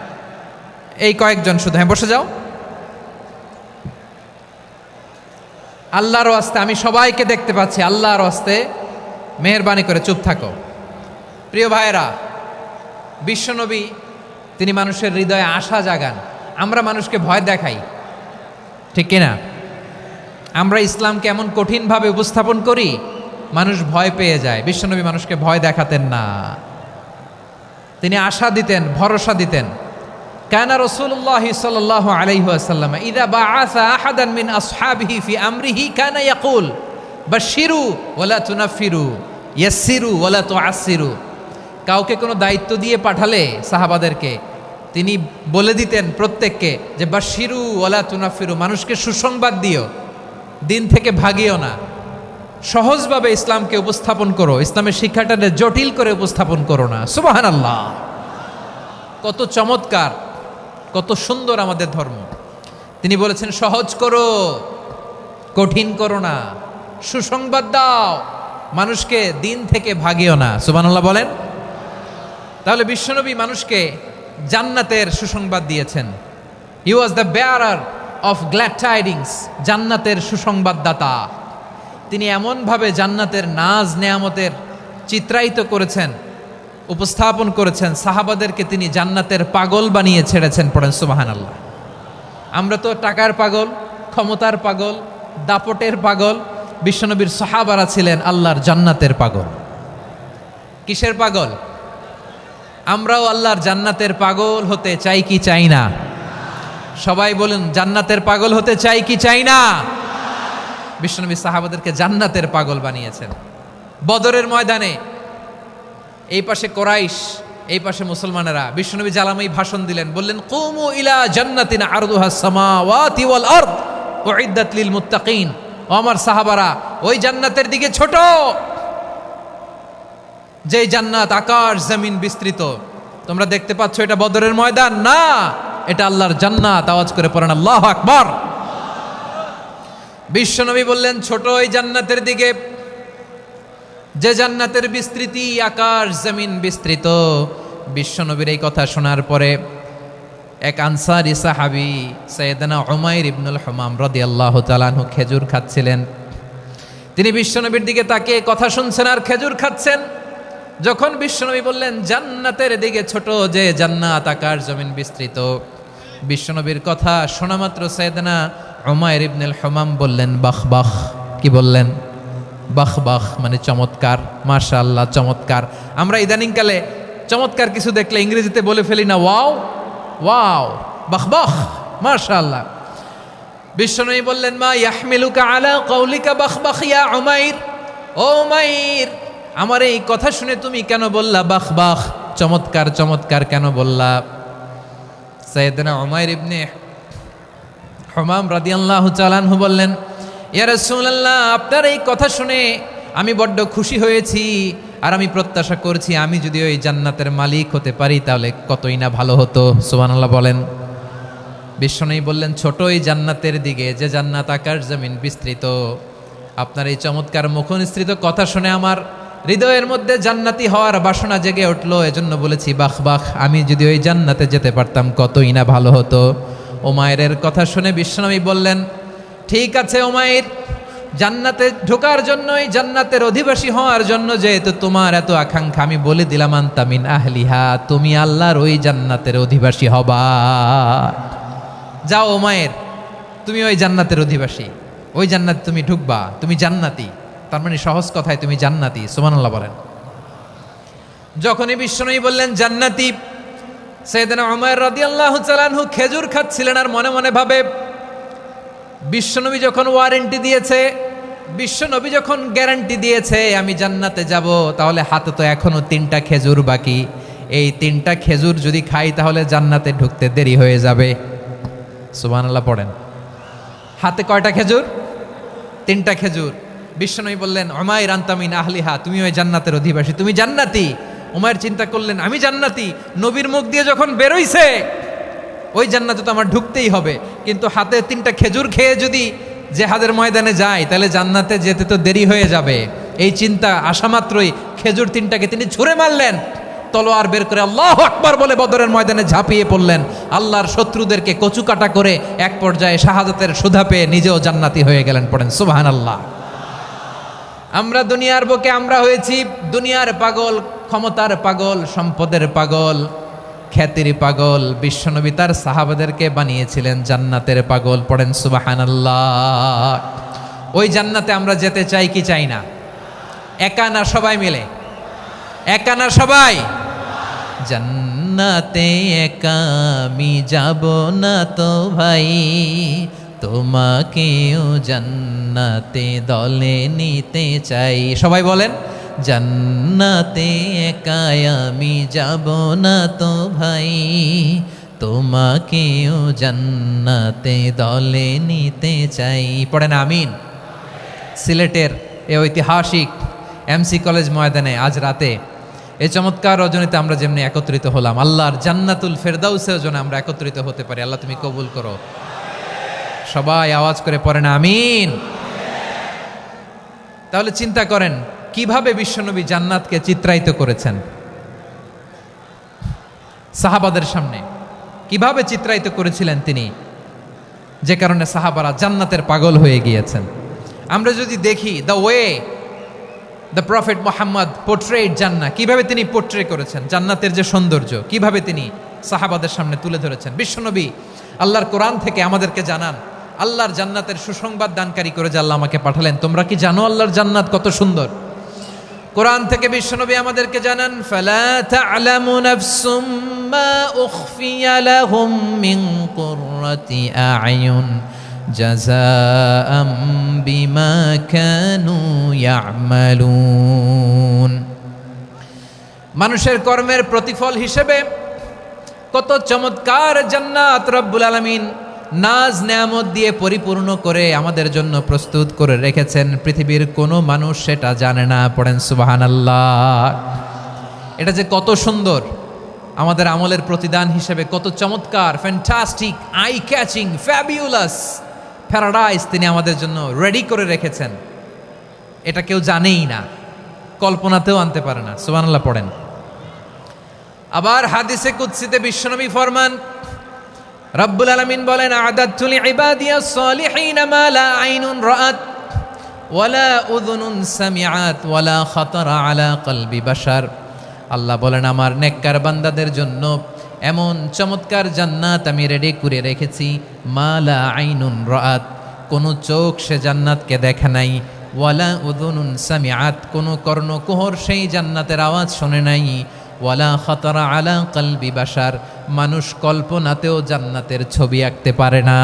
এই কয়েকজন শুধু, হ্যাঁ বসে যাও। আল্লাহর ওয়াস্তে আমি সবাইকে দেখতে পাচ্ছি, আল্লাহর ওয়াস্তে মেহেরবানি করে চুপ থাকো। প্রিয় ভাইয়েরা, বিশ্বনবী তিনি মানুষের হৃদয়ে আশা জাগান। আমরা মানুষকে ভয় দেখাই, ঠিক কিনা? আমরা ইসলামকে এমন কঠিনভাবে উপস্থাপন করি, মানুষ ভয় পেয়ে যায়। বিশ্বনবী মানুষকে ভয় দেখাতেন না, তিনি আশা দিতেন, ভরসা দিতেন। কানা রাসূলুল্লাহ সাল্লাল্লাহু আলাইহি ওয়াসাল্লাম ইযা বাআসা আহাদান মিন আসহাবিহি ফি আমরিহি কানা ইয়াকুল বাশশিরু ওয়ালা তুনাফিরু ইয়াসসিরু ওয়ালা তুআসসিরু। কাউকে কোনো দায়িত্ব দিয়ে পাঠালে সাহাবাদেরকে তিনি বলে দিতেন প্রত্যেককে যে বাশশিরু ওয়ালা তুনাফিরু, মানুষকে সুসংবাদ দিও, দিন থেকে ভাগিও না। সহজভাবে ইসলামকে উপস্থাপন করো, ইসলামের শিক্ষাটাকে জটিল করে উপস্থাপন করো না। সুবহানাল্লাহ, কত চমৎকার, কত সুন্দর আমাদের ধর্ম। তিনি বলেছেন সহজ করো, কঠিন করো না, সুসংবাদ দাও, মানুষকে দিন থেকে ভাগিও না। সুবহানাল্লাহ বলেন। তাহলে বিশ্বনবী মানুষকে জান্নাতের সুসংবাদ দিয়েছেন। He was the bearer of glad tidings, জান্নাতের সুসংবাদদাতা। তিনি এমনভাবে জান্নাতের নাজ নেয়ামতের চিত্রায়িত করেছেন, উপস্থাপন করেছেন, সাহাবাদেরকে তিনি জান্নাতের পাগল বানিয়ে ছেড়েছেন। পড়েন সুবহানাল্লাহ। আমরা তো টাকার পাগল, ক্ষমতার পাগল, দাপটের পাগল। বিশ্বনবীর সাহাবারা ছিলেন আল্লাহর জান্নাতের পাগল। কিসের পাগল? আমরাও আল্লাহর জান্নাতের পাগল হতে চাই কি চাই না? সবাই বলুন, জান্নাতের পাগল হতে চাই কি চাই না? বিশ্বনবী সাহাবাদেরকে জান্নাতের পাগল বানিয়েছেন। বদরের ময়দানে এই পাশে কোরাইশ, এই পাশে মুসলমানেরা। বিশ্বনবী জালামাই ভাষণ দিলেন, বললেন কুমু ইলা জান্নাতিন আরদুহাস সামাওয়াতি ওয়াল আরদ উইদ্দাত লিল মুত্তাকিন। ও আমার সাহাবারা, ওই জান্নাতের দিকে ছোট, যেই জান্নাত আকাশ জমিন বিস্তৃত। তোমরা দেখতে পাচ্ছ এটা বদরের ময়দান না, এটা আল্লাহর জান্নাত। আওয়াজ করে পড়েন আল্লাহু আকবার। বিশ্বনবী বললেন ছোট ওই জান্নাতের দিকে, যে জান্নাতের বিস্তৃতি আকাশ জমিন বিস্তৃত। বিশ্বনবীর এই কথা শোনার পরে এক আনসারী সাহাবী সাইয়েদনা উমাইর ইবনুল হুমাম রাদিয়াল্লাহু তাআলা আনহু খেজুর খাচ্ছিলেন। তিনি বিশ্বনবীর দিকে তাকিয়ে কথা শুনছেন আর খেজুর খাচ্ছেন। যখন বিশ্বনবী বললেন জান্নাতের দিকে ছোট, যে জান্নাত আকাশ জমিন বিস্তৃত, বিশ্বনবীর কথা শোনা মাত্র সাইয়েদনা উমাইর ইবনুল হুমাম বললেন বাহ বাহ। কি বললেন? বাহ বাহ, মানে চমৎকার, মাশাআল্লাহ চমৎকার। আমরা ইদানিংকালে চমৎকার কিছু দেখলে ইংরেজিতে বলে ফেলি না ওয়াও ওয়াও, বাহ বাহ, মাশাআল্লাহ। বিশ্বনবী বললেন মা ইয়াহমিলুকা আলা কওলিকা বাহ বাহ ইয়া উমাইর। ও উমাইর, আমার এই কথা শুনে তুমি কেন বললা বাহ বাহ, চমৎকার চমৎকার কেন বললা? সাইয়েদনা উমাইর ইবনে হুমাম রাদিয়াল্লাহু তাআলা আনহু বললেন ইয়া রাসূলুল্লাহ, আপনার এই কথা শুনে আমি বড্ড খুশি হয়েছি, আর আমি প্রত্যাশা করছি আমি যদি ওই জান্নাতের মালিক হতে পারি তাহলে কতই না ভালো হতো। সুবহানাল্লাহ বলেন। বিশ্বনবী বললেন, ছোট এই জান্নাতের দিকে, যে জান্নাত আকাশ জমিন বিস্তৃত। আপনার এই চমৎকার মুখনিসৃত কথা শুনে আমার হৃদয়ের মধ্যে জান্নাতি হওয়ার বাসনা জেগে উঠলো। এজন্য বলেছি, বাহ বাহ, আমি যদি ওই জান্নাতে যেতে পারতাম কতই না ভালো হতো। উমাইরের কথা শুনে বিশ্বনবী বললেন, ঠিক আছে উমাইর, জান্নাতে ঢোকার জন্যই, জান্নাতের অধিবাসী হওয়ার জন্য যেহেতু তোমার এত আকাঙ্ক্ষা, আমি বলে দিলাম, আনতা মিন আহলিহা, তুমি আল্লাহর ওই জান্নাতের অধিবাসী হবা। যাও উমাইর, তুমি ওই জান্নাতের অধিবাসী, ওই জান্নাতে তুমি ঢুকবা, তুমি জান্নাতি। তার মানে সহজ কথায় তুমি জান্নাতি। সুবহানাল্লাহ বলেন। যখনই বিশ্বনবী বললেন জান্নাতি, সাইয়েদনা উমাইর রাদিয়াল্লাহু তাআলা আনহু খেজুর খাচ্ছিলেন আর মনে মনে ভাবে, বিশ্বনবী যখন ওয়ারেন্টি দিয়েছে, বিশ্বনবী যখন গ্যারান্টি দিয়েছে আমি জান্নাতে যাব, তাহলে হাতে তো এখনো 3টা খেজুর বাকি। এই 3টা খেজুর যদি খাই তাহলে জান্নাতে ঢুকতে দেরি হয়ে যাবে। সুবহানাল্লাহ পড়েন। হাতে কয়টা খেজুর? 3টা খেজুর। বিশ্বনবী বললেন, উমাইর আনতা মিন আহলিহা, তুমি ওই জান্নাতের অধিবাসী, তুমি জান্নাতি। উমাইর চিন্তা করলেন, আমি জান্নাতি, নবীর মুখ দিয়ে যখন বেরোইছে ওই জান্নাতে তো আমার ঢুকতেই হবে, কিন্তু হাতে 3টা খেজুর খেয়ে যদি জেহাদের ময়দানে যাই তাহলে জান্নাতে যেতে তো দেরি হয়ে যাবে। এই চিন্তা আসা মাত্রই খেজুর 3টাকে তিনি ছুঁড়ে মারলেন, তলোয়ার বের করে আল্লাহু আকবার বলে বদরের ময়দানে ঝাঁপিয়ে পড়লেন। আল্লাহর শত্রুদেরকে কচুকাটা করে এক পর্যায়ে শাহাদাতের সুধা পেয়ে নিজেও জান্নাতি হয়ে গেলেন। পড়েন সুবহানাল্লাহ। আমরা দুনিয়ার বুকে আমরা হয়েছি দুনিয়ার পাগল, ক্ষমতার পাগল, সম্পদের পাগল, খ্যাতির পাগল। বিশ্বনবী তার সাহাবাদেরকে বানিয়েছিলেন জান্নাতের পাগল। পড়েন সুবহানাল্লাহ। ওই জান্নাতে আমরা যেতে চাই কি চাই না? একা না সবাই মিলে? একা না সবাই? জান্নাতে একা আমি যাব না তো ভাই, তোমাকেও জান্নাতে দলে নিতে চাই। সবাই বলেন, জান্নাতে একা আমি যাব না তো ভাই, তোমাকেও জান্নাতে দলে নিতে চাই। পড়েন আমিন। সিলেটের এ ঐতিহাসিক এমসি কলেজ ময়দানে আজ রাতে এই চমৎকার রজনীতে আমরা যেমনি একত্রিত হলাম, আল্লাহর জান্নাতুল ফেরদাউসের জন্য আমরা একত্রিত হতে পারি। আল্লাহ তুমি কবুল করো। সবাই আওয়াজ করে পড়েন আমিন। তাহলে চিন্তা করেন কিভাবে বিশ্বনবী জান্নাতকে চিত্রায়িত করেছেন সাহাবাদের সামনে, কিভাবে চিত্রায়িত করেছিলেন তিনি, যে কারণে সাহাবারা জান্নাতের পাগল হয়ে গিয়েছেন। আমরা যদি দেখি the way the prophet Muhammad portrait জান্নাত, কিভাবে তিনি পোর্ট্রে করেছেন জান্নাতের যে সৌন্দর্য, কিভাবে তিনি সাহাবাদের সামনে তুলে ধরেছেন। বিশ্বনবী আল্লাহর কোরআন থেকে আমাদেরকে জানান, আল্লাহর জান্নাতের সুসংবাদ দানকারী করে যে আল্লাহ আমাকে পাঠালেন। তোমরা কি জানো আল্লাহর জান্নাত কত সুন্দর? কোরআন থেকে বিশ্বনবী আমাদেরকে জানান, ফালা তা'লামু নাফসুম মা উখফিয়া লাহুম মিন কুররাতি আ'য়ুন জাযাআম বিমা কানু ইয়া'মালুন। মানুষের কর্মের প্রতিফল হিসেবে কত চমৎকার জান্নাত রব্বুল আলামিন নাজ নেয়ামত দিয়ে পরিপূর্ণ করে আমাদের জন্য প্রস্তুত করে রেখেছেন। পৃথিবীর কোনো মানুষ সেটা জানে না। পড়েন সুবহানাল্লাহ। এটা যে কত সুন্দর, আমাদের আমলের প্রতিদান হিসেবে কত চমৎকার, fantastic, eye catching, fabulous paradise তিনি আমাদের জন্য রেডি করে রেখেছেন। এটা কেউ জানেই না, কল্পনাতেও আনতে পারে না। সুবহানাল্লাহ পড়েন। আবার হাদিসে কুদসিতে বিশ্বনবী ফরমান, রব্বুল আলামিন বলেন, আ'দাদতু লিইবাদিয়াস সালিহিনা মা লা আইনুন রাআত ওয়ালা উযুনুন সামিআত ওয়ালা খাতারা আলা কলবি বাশার। আল্লাহ বলেন, আমার নেককার বান্দাদের জন্য এমন চমৎকার জান্নাত আমি রেডি করে রেখেছি, মা লা আইনুন রাআত, কোনো চোখ সে জান্নাতকে দেখে নাই, ওয়ালা উযুনুন সামিআত, কোনো কর্ণকুহর সেই জান্নাতের আওয়াজ শোনে নাই, ওয়ালা খাতারা আলা কলবি বাশার, মানুষ কল্পনাতেও জান্নাতের ছবি আঁকতে পারে না।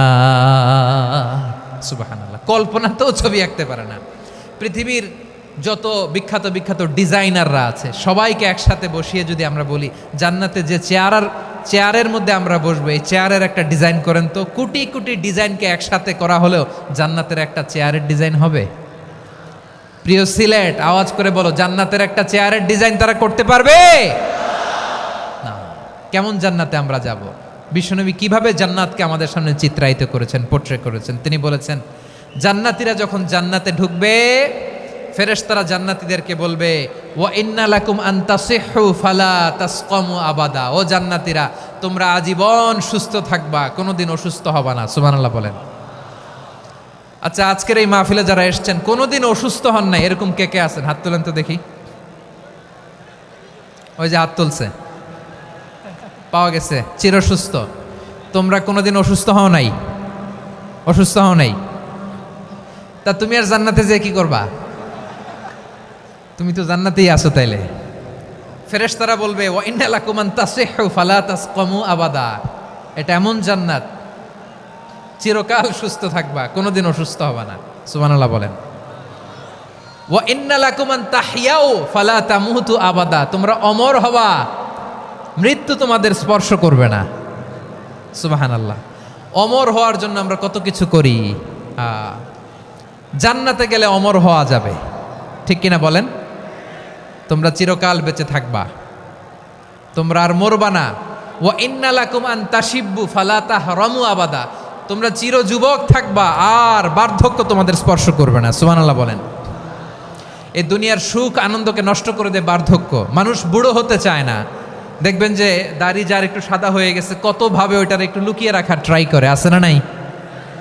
সুবহানাল্লাহ, কল্পনাতেও ছবি আঁকতে পারে না। পৃথিবীর যত বিখ্যাত বিখ্যাত ডিজাইনাররা আছে সবাইকে একসাথে বসিয়ে যদি আমরা বলি জান্নাতে যে চেয়ারের মধ্যে আমরা বসবো, এই চেয়ারের একটা ডিজাইন করেন তো, কোটি কোটি ডিজাইনকে একসাথে করা হলেও জান্নাতের একটা চেয়ারের ডিজাইন হবে? প্রিয় সিলেট, আওয়াজ করে বলো, জান্নাতের একটা চেয়ারের ডিজাইন তারা করতে পারবে না। কেমন জান্নাতে আমরা যাব? বিশ্বনবী কিভাবে জান্নাতকে আমাদের সামনে চিত্রায়িত করেছেন, পোট্রে করেছেন। তিনি বলেছেন, জান্নাতীরা যখন জান্নাতে ঢুকবে, ফেরেশতারা জান্নাতীদেরকে বলবে, ওয়া ইন্না লাকুম আন তাসিহু ফালা তাসকামু আবাদা। ও জান্নাতীরা, তোমরা আজীবন সুস্থ থাকবা, কোনোদিন অসুস্থ হবা না। সুবহানাল্লাহ বলেন। আচ্ছা, আজকের এই মাহফিলে যারা এসেছেন কোনোদিন অসুস্থ হন নাই, এরকম কে কে আছেন? হাত তোলেন তো দেখি। ওই যে হাত তুলছে, পাওয়া গেছে, চিরসুস্থ। তোমরা কোনোদিন অসুস্থ হও নাই? অসুস্থ হও নাই? তা তুমি আর জান্নাতে যে কি করবা? তুমি তো জান্নাতেই আছো তাইলে। ফেরেশতারা বলবে, ওয়া ইন্না লাকুম আন তাসিহু ফালা তাসকামু আবাদা। এটা এমন জান্নাত, চিরকাল সুস্থ থাকবা, কোনোদিন অসুস্থ হবা না। সুবহানাল্লাহ বলেন। ওয়া ইন্না লাকুম আন তাহইয়াউ ফালা তামুতু আবাদা। তোমরা অমর হবা, মৃত্যু তোমাদের স্পর্শ করবে না। সুবহানাল্লাহ। অমর হওয়ার জন্য আমরা কত কিছু করি। জান্নাতে গেলে অমর হওয়া যাবে, ঠিক কিনা বলেন? তোমরা চিরকাল বেঁচে থাকবা, তোমরা আর মরবা না। ওয়া ইন্না লাকুম আন তাশিব্বু ফালা তাহরামু আবাদা। তোমরা চির যুবক থাকবা, আর বার্ধক্য তোমাদের স্পর্শ করবে না। সুবহানাল্লাহ বলেন। এই দুনিয়ার সুখ আনন্দকে নষ্ট করে দেয় বার্ধক্য। মানুষ বুড়ো হতে চায় না। দেখবেন যে দাড়ি যার একটু সাদা হয়ে গেছে, কতভাবে ওইটার একটু লুকিয়ে রাখার ট্রাই করে, আছে না নাই?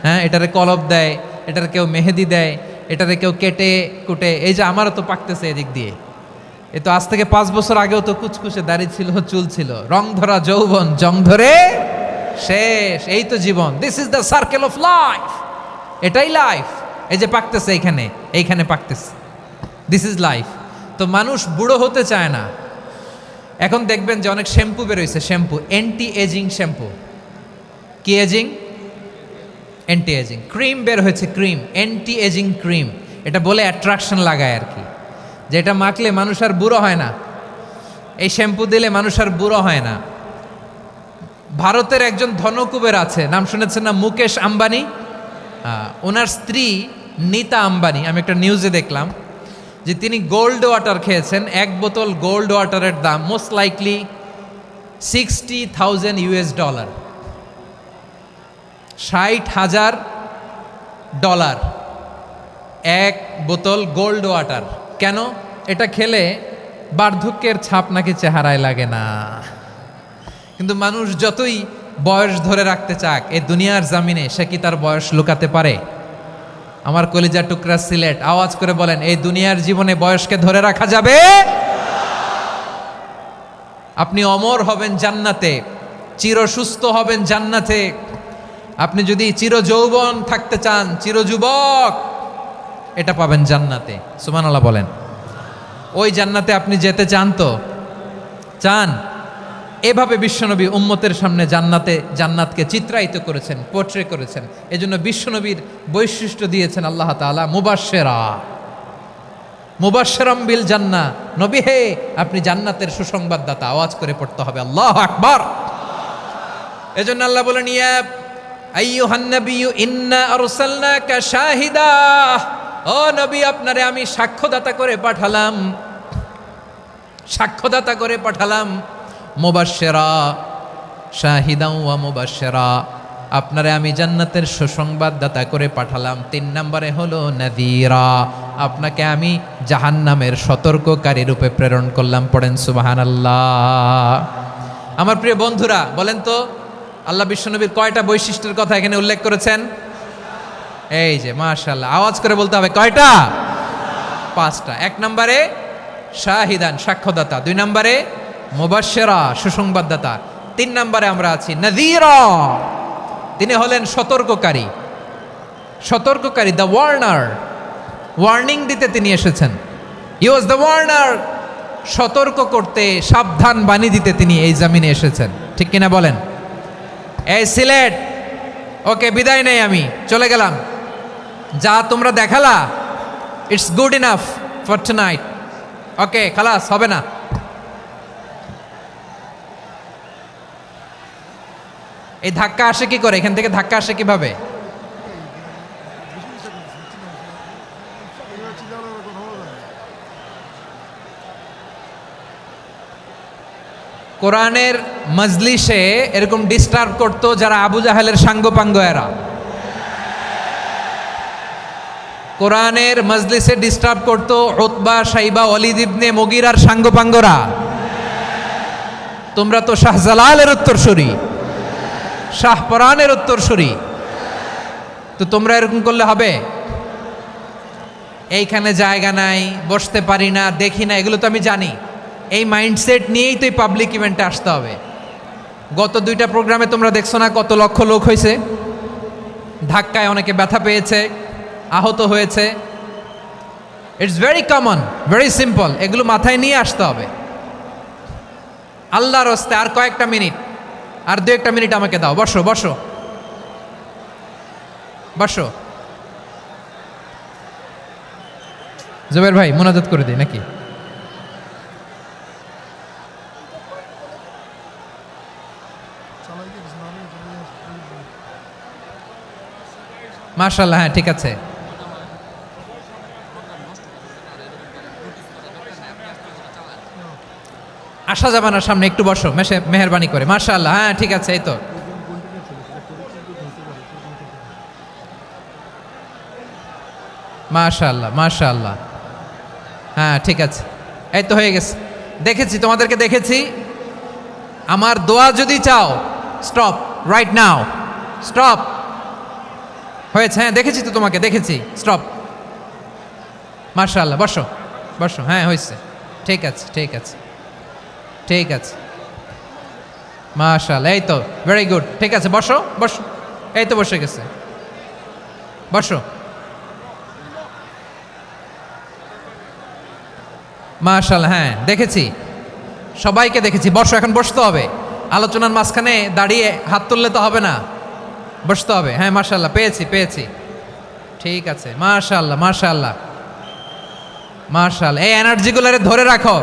হ্যাঁ, এটারে কলপ দেয়, এটার কেউ মেহেদি দেয়, এটারে কেউ কেটে কুটে। এই যে আমারও তো পাকতেছে এদিক দিয়ে। এ তো আজ থেকে 5 বছর আগেও তো কুচকুচে দাড়ি ছিল, চুল ছিল, রং ধরা যৌবন, জং ধরে শেষ। এই তো জীবন। This is the circle of life. এটাই লাইফ। এই যে পাকতেছে এইখানে, এইখানে পাকতেছে, দিস ইজ লাইফ। তো মানুষ বুড়ো হতে চায় না। এখন দেখবেন যে অনেক শ্যাম্পু বেরোইছে, শ্যাম্পু, অ্যান্টি এজিং শ্যাম্পু। কি এজিং? Anti ageing. ক্রিম বের হয়েছে, ক্রিম, অ্যান্টি এজিং ক্রিম। এটা বলে অ্যাট্রাকশন লাগায় আর কি, যে এটা মাখলে মানুষ আর বুড়ো হয় না, এই শ্যাম্পু দিলে মানুষ আর বুড়ো হয় না। ভারতের একজন ধনকুবের আছে, নাম শুনেছেন না? মুকেশ আম্বানি। ওনার স্ত্রী নীতা আম্বানি, আমি একটা নিউজে দেখলাম যে তিনি গোল্ড ওয়াটার খেয়েছেন। 1 বোতল গোল্ড ওয়াটারের দাম মোস্ট লাইকলি $60,000, $60,000 1 বোতল গোল্ড ওয়াটার। কেন? এটা খেলে বার্ধক্যের ছাপ নাকি চেহারায় লাগে না। কিন্তু মানুষ যতই বয়স ধরে রাখতে চাক এই দুনিয়ার জামিনে, সে কি তার বয়স লুকাতে পারে? আমার কলিজা টুকরা সিলেট, আওয়াজ করে বলেন, এই দুনিয়ার জীবনে বয়সকে ধরে রাখা যাবে? আপনি অমর হবেন জান্নাতে, চির সুস্থ হবেন জান্নাতে। আপনি যদি চির যৌবন থাকতে চান, চির যুবক, এটা পাবেন জান্নাতে। সুবহানাল্লাহ বলেন। ওই জান্নাতে আপনি যেতে চান তো? চান? এভাবে বিশ্বনবী উম্মতের সামনে জান্নাতকে চিত্রায়িত করেছেন, পোট্রে করেছেন। এজন্য বিশ্বনবীর বৈশিষ্ট্য দিয়েছেন আল্লাহ তাআলা মুবাশশিরা, মুবাশশিরাম বিল জান্নাহ। নবী হে, আপনি জান্নাতের সুসংবাদদাতা। আওয়াজ করে পড়তে হবে আল্লাহু আকবার। এজন্য আল্লাহ বলেন, ইয়া আইয়ুহান নাবিয়্যু ইন্না আরসালনাকা শাহিদা। ও নবী, আপনারে আমি সাক্ষ্যদাতা করে পাঠালাম, সাক্ষ্যদাতা করে পাঠালাম। মুবাশশিরা, শাহিদাও ওয়া মুবাশশিরা, আপনারে আমি জান্নাতের সুসংবাদদাতা করে পাঠালাম। 3 নম্বরে হলো নাযীরা, আপনাকে আমি জাহান্নামের সতর্ককারী রূপে প্রেরণ করলাম। পড়েন সুবহানাল্লাহ। আমার প্রিয় বন্ধুরা, বলেন তো আল্লাহ বিশ্বনবীর কয়টা বৈশিষ্ট্যের কথা এখানে উল্লেখ করেছেন? এই যে মাশাআল্লাহ, আওয়াজ করে বলতে হবে, কয়টা? 5টা। 1 নম্বরে শাহিদান, সাক্ষ্যদাতা। 2 নম্বরে মুবাশশিরা, সুসংবাদদাতা। 3 নম্বরে আমরা আছি নাযীরা, তিনি হলেন সতর্ককারী। সতর্ককারী, দ্য ওয়ার্নার, ওয়ার্নিং দিতে তিনি এসেছেন। হি ওয়াজ দ্য ওয়ার্নার, সতর্ক করতে, সাবধান বাণী দিতে তিনি এই জমিনে এসেছেন। ঠিক কিনা বলেন? এই সিলেট, ওকে, বিদায় নেই, আমি চলে গেলাম। যা তোমরা দেখালা, it's good enough for tonight. Okay, খালাস, হবে না। এই ধাক্কা আসে কি করে? এখান থেকে ধাক্কা আসে কিভাবে? কোরআনের মজলিসে এরকম ডিস্টার্ব করতো যারা আবু জাহেলের সাঙ্গপাঙ্গ এরা। কোরআনের মজলিসে ডিস্টার্ব করতো উতবা, শাইবা, ওয়ালিদ ইবনে মুগীরার সাঙ্গপাঙ্গরা। তোমরা তো শাহজালালের উত্তরসূরি, শাহপরানের উত্তরসূরি, তো তোমরা এরকম করলে হবে? এইখানে জায়গা নাই, বসতে পারি না, দেখি না, এগুলো তো আমি জানি। এই মাইন্ডসেট নিয়েই তো এই পাবলিক ইভেন্টে আসতে হবে। গত 2টা প্রোগ্রামে তোমরা দেখছো না কত লক্ষ লোক হয়েছে, ধাক্কায় অনেকে ব্যথা পেয়েছে, আহত হয়েছে। It's very common, very simple, এগুলো মাথায় নিয়ে আসতে হবে। আল্লাহর হস্তে আর কয়েকটা মিনিট, আর 2-1টা মিনিট আমাকে দাও। বসো বসো বসো। জুবের ভাই মোনাজাত করে দিই নাকি? মাশাআল্লাহ, হ্যাঁ ঠিক আছে। আসা যাবে না সামনে, একটু বসো মেহেরবানি করে। মাশাআল্লাহ, হ্যাঁ ঠিক আছে। এই তো মাশাআল্লাহ মাশাআল্লাহ, হ্যাঁ ঠিক আছে, এই তো হয়ে গেছে। দেখেছি তোমাদেরকে, দেখেছি। আমার দোয়া যদি চাও, স্টপ রাইট নাও, স্টপ। হয়েছে, হ্যাঁ দেখেছি তো তোমাকে, দেখেছি, স্টপ। মাশাআল্লাহ, বসো বসো, হ্যাঁ হয়েছে, ঠিক আছে ঠিক আছে ঠিক আছে। মাশাআল্লাহ, এই তো ভেরি গুড, ঠিক আছে, বসো বসো। এই তো বসে গেছে, বসো। মাশাআল্লাহ, হ্যাঁ দেখেছি, সবাইকে দেখেছি। বসো, এখন বসতে হবে। আলোচনার মাঝখানে দাঁড়িয়ে হাত তুললে তো হবে না, বসতে হবে। হ্যাঁ মাশাআল্লাহ, পেয়েছি পেয়েছি, ঠিক আছে। মাশাআল্লাহ মাশাআল্লাহ মাশাআল্লাহ, এই এনার্জিগুলোরে ধরে রাখো।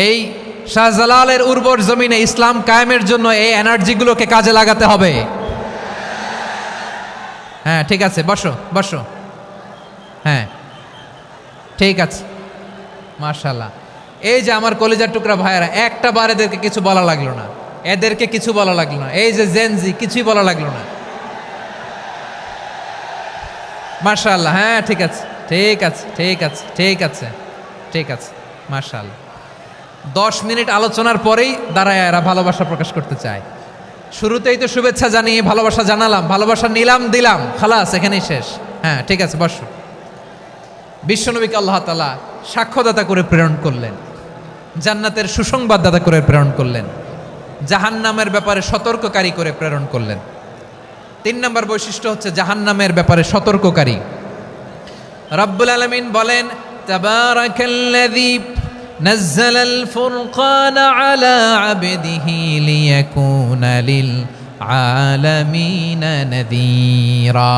এই শাহজালালের উর্বর জমিনে ইসলাম কায়েমের জন্য এই এনার্জিগুলোকে কাজে লাগাতে হবে। হ্যাঁ ঠিক আছে, বসো বসো, হ্যাঁ ঠিক আছে। মাশাআল্লাহ, এই যে আমার কলিজার টুকরা ভাইয়েরা, একটা বার এদেরকে কিছু বলা লাগলো না, এদেরকে কিছু বলা লাগলো না। এই যে জেনজি, কিছুই বলা লাগলো না। মাশাআল্লাহ, হ্যাঁ ঠিক আছে ঠিক আছে ঠিক আছে ঠিক আছে ঠিক আছে। মাশাআল্লাহ, 10 মিনিট আলোচনার পরেই দাঁড়ায় এরা ভালোবাসা প্রকাশ করতে চায়। শুরুতেই তো শুভেচ্ছা জানিয়ে ভালোবাসা জানালাম, ভালোবাসা নিলাম, দিলাম, খালাস, এখানেই শেষ। হ্যাঁ ঠিক আছে, বসো। বিশ্বনবীকে আল্লাহ তাআলা সাক্ষ্যদাতা করে প্রেরণ করলেন, জান্নাতের সুসংবাদদাতা করে প্রেরণ করলেন, জাহান্নামের ব্যাপারে সতর্ককারী করে প্রেরণ করলেন। 3 নম্বর বৈশিষ্ট্য হচ্ছে জাহান্নামের ব্যাপারে সতর্ককারী। রব্বুল আলামিন বলেন, তাবারাকাল্লাযী নাযালাল ফুরকানা আলা আবদিহি লিয়াকুনা লিল আলামিনা নাযীরা।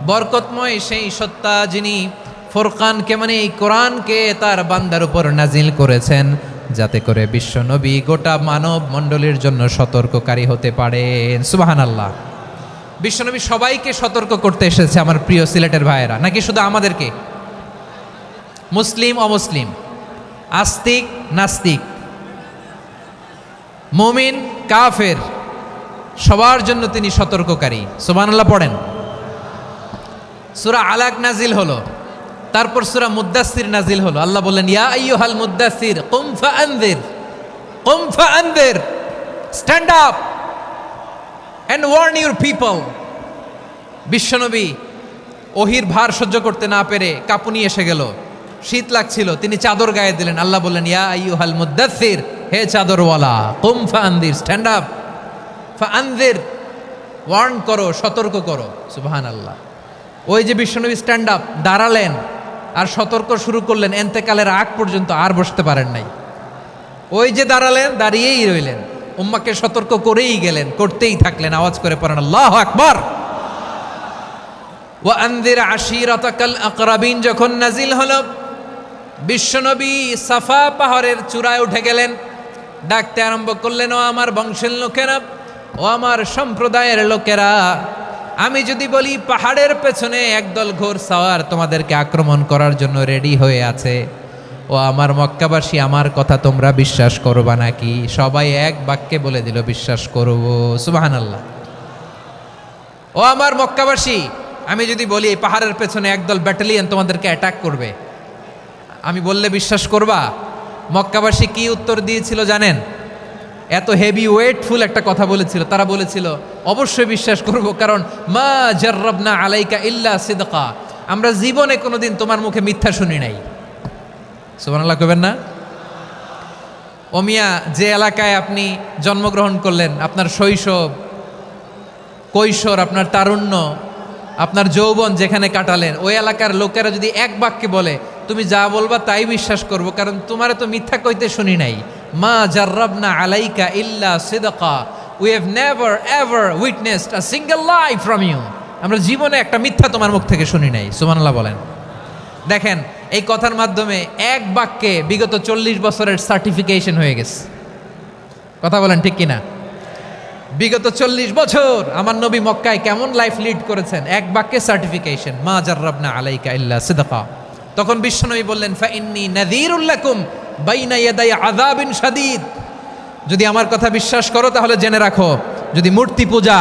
বরকতময় সেই সত্তা যিনি ফুরকানকে, মানে এই কোরআনকে তার বান্দার উপর নাজিল করেছেন, যাতে করে বিশ্ব নবী গোটা মানব মণ্ডলীর জন্য সতর্ককারী হতে পারেন। সুবহানাল্লাহ। বিশ্বনবী সবাইকে সতর্ক করতে এসেছে, আমার প্রিয় সিলেটের ভাইয়েরা, নাকি শুধু আমাদেরকে? মুসলিম অমুসলিম, আস্তিক নাস্তিক, মুমিন কাফের, সবার জন্য তিনি সতর্ককারী। সুবহানাল্লাহ পড়েন। সূরা আলাক নাজিল হলো, তারপর সূরা মুদ্দাসসির নাজিল হলো। আল্লাহ বললেন, ইয়া আইয়ুহাল মুদ্দাসসির কুম ফাআনযির, কুম ফাআনযির, stand up and warn your people. বিশ্বনবী ওহির ভার সহ্য করতে না পেরে কাঁপুনি এসে গেল, শীত লাগছিল, তিনি চাদর গায়ে দিলেন। আল্লাহ বললেন, ইয়া আইয়ুহাল মুদ্দাসসির, হে চাদরওয়ালা, কুম ফাআনযির, স্ট্যান্ড আপ, ফাআনযির, ওয়ার্ন করো, সতর্ক করো। সুবহানাল্লাহ। ওই যে বিশ্বনবী স্ট্যান্ড আপ, দাঁড়ালেন আর সতর্ক শুরু করলেন, এন্তেকালের আগ পর্যন্ত আর বসতে পারেন নাই। ওই যে দাঁড়ালেন, দাঁড়িয়েই রইলেন, উম্মাকে সতর্ক করেই গেলেন, করতেই থাকলেন। আওয়াজ করে পড়েন আল্লাহু আকবার। ওয়া আনযির আশীরাতাকাল আকরাবিন যখন নাজিল হলো, বিশ্বনবী সাফা পাহাড়ের চূড়ায় উঠে গেলেন, ডাকতে আরম্ভ করলেন, ও আমার বংশের লোকেরা, ও আমার সম্প্রদায়ের লোকেরা, আমি যদি বলি পাহাড়ের পেছনে একদল ঘোড় সাওয়ার তোমাদেরকে আক্রমণ করার জন্য রেডি হয়ে আছে, ও আমার মক্কাবাসী, আমার কথা তোমরা বিশ্বাস করবা নাকি? সবাই এক বাক্যে বলে দিল, বিশ্বাস করব। সুবহানাল্লাহ। ও আমার মক্কাবাসী, আমি যদি বলি এই পাহাড়ের পেছনে একদল ব্যাটালিয়ন তোমাদেরকে অ্যাটাক করবে, আমি বললে বিশ্বাস করবা? মক্কাবাসী কি উত্তর দিয়েছিল জানেন? এত হেভি ওয়েটফুল একটা কথা বলেছিল। তারা বলেছিল অবশ্যই বিশ্বাস করব, কারণ মা জাররাবনা আলাইকা ইল্লা সিদকা, আমরা জীবনে কোনোদিন তোমার মুখে মিথ্যা শুনি নাই। সুবহানাল্লাহ কইবেন না? ও মিয়া, যে এলাকায় আপনি জন্মগ্রহণ করলেন, আপনার শৈশব, কৈশোর, আপনার তারুণ্য, আপনার যৌবন যেখানে কাটালেন, ওই এলাকার লোকেরা যদি এক বাক্যে বলে তুমি যা বলবা তাই বিশ্বাস করব, কারণ তোমারে তো মিথ্যা কইতে শুনি নাই। মা জাররাবনা আলাইকা ইল্লা সিদকা, we have never ever witnessed a single lie from you, আমরা জীবনে একটা মিথ্যা তোমার মুখ থেকে শুনি নাই। সুবহানাল্লাহ বলেন। দেখেন, এই কথার মাধ্যমে এক বাক্যে বিগত 40 বছরের সার্টিফিকেশন হয়ে গেছে। কথা বলেন ঠিক কিনা? বিগত 40 বছর আমার নবী মক্কায় কেমন লাইফ লিড করেছেন, এক বাক্যে সার্টিফিকেশন, মা জাররাবনা আলাইকা ইল্লা সিদকা। তখন বিশ্বনবী বললেন, ফাইন্নী নাযীরুল লাকুম বাইনা ইয়াদাই আযাবিন শাদীদ, যদি আমার কথা বিশ্বাস করো তাহলে জেনে রাখো, যদি মূর্তি পূজা